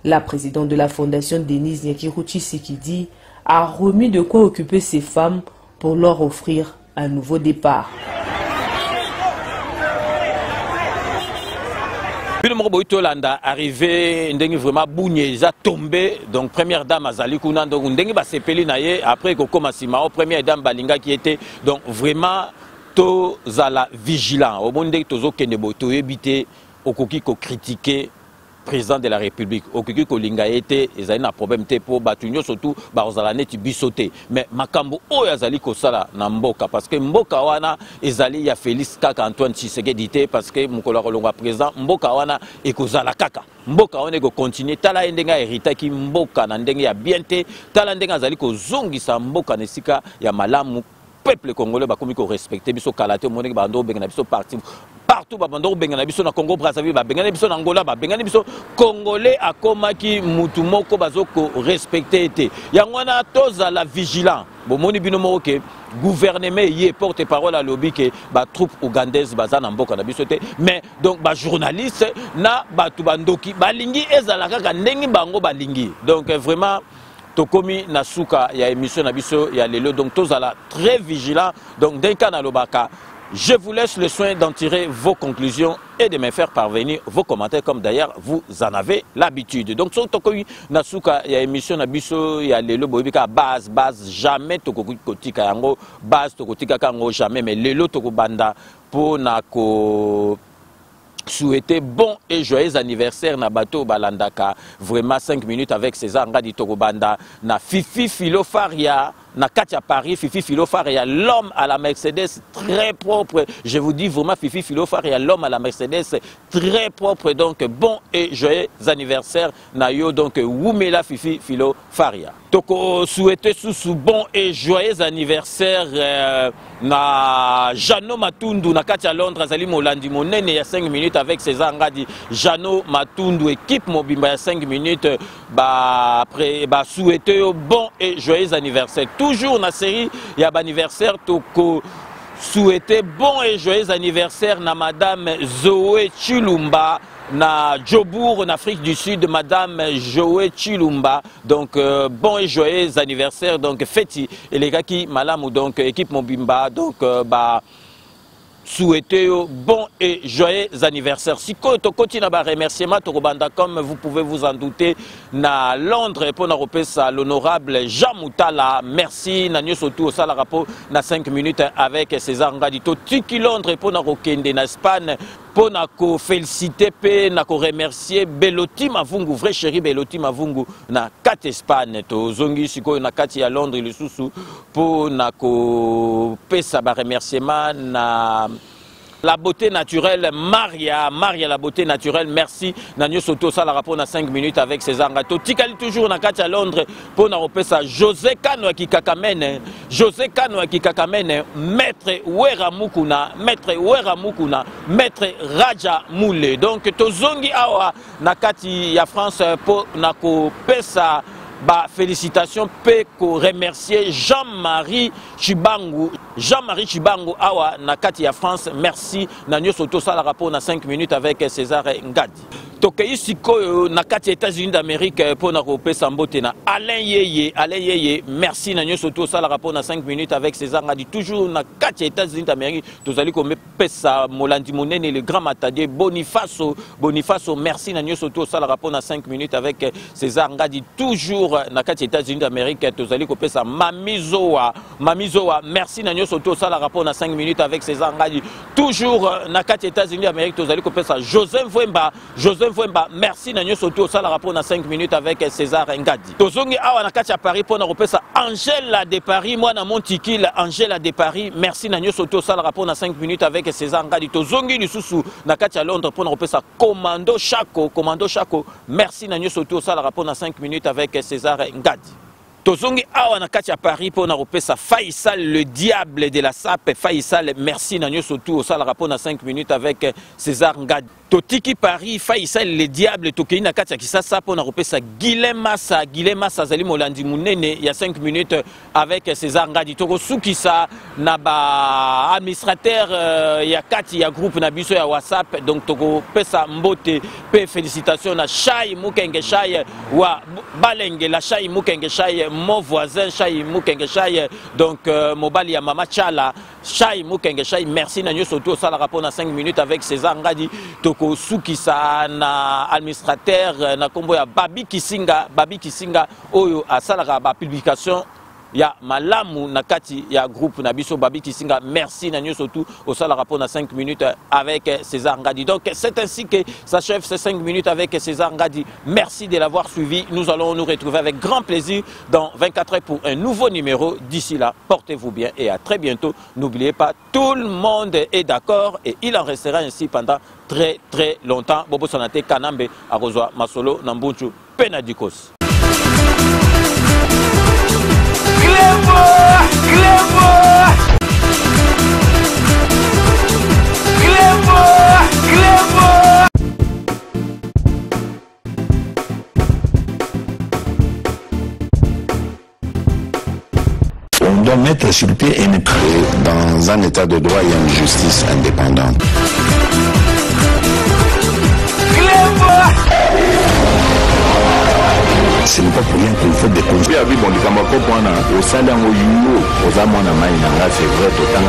T: La présidente de la fondation Denise Nyakiruchi Sekedi a remis de quoi occuper ces femmes pour leur offrir un nouveau départ.
C: Landa arrivé ndenge vraiment bougné za tombé donc première dame azali kuna donc ndenge ba sepeli naye après koko masima première dame balinga qui était donc vraiment to zala vigilant au monde tozo kende boto ebité okoki ko critiquer président de la République okoki ko linga été ezali na problème te pour batunyo surtout ba ozala neti bisoté mais makambo oyo azali ko sala na mboka parce que mboka wana ezali ya Félix Kaka Antoine Tshisekedi te parce que mukolo kolongwa président mboka wana ekozala kaka mboka wana ko continuer tala ndenga hérita ki mboka na ndenge ya bien te tala ndenga azali ko zongisa mboka nesika ya malamu peuple congolais ba komi ko respecter biso kalate moneki ba ndo benga biso parti partout babando benga na biso na Congo Brazzaville ba benga na biso na Angola ba benga na biso congolais akomaki mutu moko bazoko respecter été yango na toza la vigilant bomoni bino moko ke gouvernement yé porte parole à lobby que ba troupe ougandaise baza na mboka na biso te mais donc ba journaliste na batu bandoki balingi ezala kaka ndenge bango balingi donc vraiment Tokomi Nasuka, il y a émission Nabiso, il y a Lelo, donc tous à la très vigilant. Donc d'un cas Nalobaka, je vous laisse le soin d'en tirer vos conclusions et de me faire parvenir vos commentaires comme d'ailleurs vous en avez l'habitude. Donc sur Tokomi Nasuka, il y a émission Nabiso, il y a Lelo, Boibika, base, jamais Tokoki Kotika Yango, base Tokotika Kango, jamais, mais Lelo Tokobanda pour Nako. Souhaiter bon et joyeux anniversaire na bateau balandaka vraiment 5 minutes avec César Ngadi Tokobanda na Fifi Filofaria na Katia Paris Fifi Filofaria l'homme à la Mercedes très propre je vous dis vraiment Fifi Filofaria l'homme à la Mercedes très propre donc bon et joyeux anniversaire na yo donc Wumela Fifi Filofaria toko souhaiter sous bon et joyeux anniversaire na Jano Matundu na Katia Londres azali molandi monene ya 5 minutes avec César Ngadi Jano Matundu équipe Mobimba ya 5 minutes après souhaiter bon et joyeux anniversaire toujours na série ya anniversaire toko souhaiter bon et joyeux anniversaire na madame Zoé Chilumba na Djobour en Afrique du Sud madame Zoé Chilumba donc bon et joyeux anniversaire donc fêti et les gars qui malamu donc équipe Mobimba donc souhaiter bon et joyeux anniversaire. Si vous continuez à remercier comme vous pouvez vous en douter, na Londres pour l'honorable Jean Moutala. Merci, Nanyo Sotou, au rapport na 5 minutes avec César Ngadito. Tiki Londres pour Narokende, na Espagne. Pour nous féliciter, pour remercier Beloti Mavungu, vrai chéri Beloti Mavungu, na 4 Espagne, to zongi siko na 4 à Londres, le sous pour nous pesa ba remerciement na La beauté naturelle, Maria la beauté naturelle, merci. Nanyo Soto, ça la rapport à 5 minutes avec César Ngato. Tikali toujours na kati à Londres pour na repesa José Kano qui kakamene, maître Wera Mukuna, maître Raja Moule. Donc tozongi awa na kati ya France pour na ko pesa ba félicitations pe ko remercier Jean-Marie Chibangu awa na kati ya France. Merci Nanyo Soto ça la rapport na 5 minutes avec César Ngadi. Tokei sikoyo na kati États-Unis d'Amérique pour na kopesa mbote na Alain Yeye, merci Nanyo Soto ça la rapport na 5 minutes avec César Ngadi. Toujours na kati États-Unis d'Amérique tozali ko pesa Molandi Monene le grand matadier Bonifaso, merci Nanyo Soto ça la rapport na 5 minutes avec César Ngadi. Toujours na kati États-Unis d'Amérique tozali ko pesa Mamizoa, merci Nanyo Soto ça la rapport na 5 minutes avec César Ngadi. Toujours na kati États-Unis d'Amérique tozali ko pesa Joseph Vwemba, merci Nanyo Soto ça la rapport na 5 minutes avec César Ngadi. Tozongi awa na kati ya Paris pour na repesa Angela de Paris, moi na Montikil Angela de Paris, merci Nanyo Soto ça la rapport na 5 minutes avec César Ngadi. Tozongi lisusu na kati ya Londres pour na repesa Commando Chaco, merci Nanyo Soto ça la rapport na 5 minutes avec César Ngadi. Tozongi awa na kati ya Paris pour na repesa Faisal le diable de la SAP, Faisal merci Nanyo Soto ça la rapport na 5 minutes avec César Ngadi. Totiki Paris, Faisal le diable, Tokei na kati ya Kisasa pour na repesa Guilhem Massa zali Molandi Munene, il y a 5 minutes avec César Ngadi. Toko Soukisa na ba administrateur ya kati ya groupe na biso ya WhatsApp, donc toko pesa mbote pe félicitations na Shai Mukenge Shai wa Balenge la Shai Mukenge Shai mon voisin Shai Mukenge Shai, donc mobali ya Mama Chala Shai Mukenge Shai, merci Nanyo Soto ça la rapport na 5 minutes avec César Ngadi. Toko Soukisa na administrateur na kombo ya Babi Kisinga oyo asalaka ba publication ya malamu na kati ya groupe na biso Babi Kisinga, merci Nanyo Soto au sala rapport na 5 minutes avec César Ngadi. Donc c'est ainsi que s'achève ces 5 minutes avec César Ngadi. Merci de l'avoir suivi. Nous allons nous retrouver avec grand plaisir dans 24 heures pour un nouveau numéro. D'ici là, portez-vous bien et à très bientôt. N'oubliez pas, tout le monde est d'accord et il en restera ainsi pendant très longtemps. Bobo Sanate Kanambe Arozwa Masolo Nambunchu Penadikos.
B: On doit mettre sur le pied et dans un état de droit, il y a une justice indépendante. Ce n'est pas pour rien qu'on fait des causes. Oui, bon, le Kamako, au salaire, au salaire, c'est vrai, tout le temps,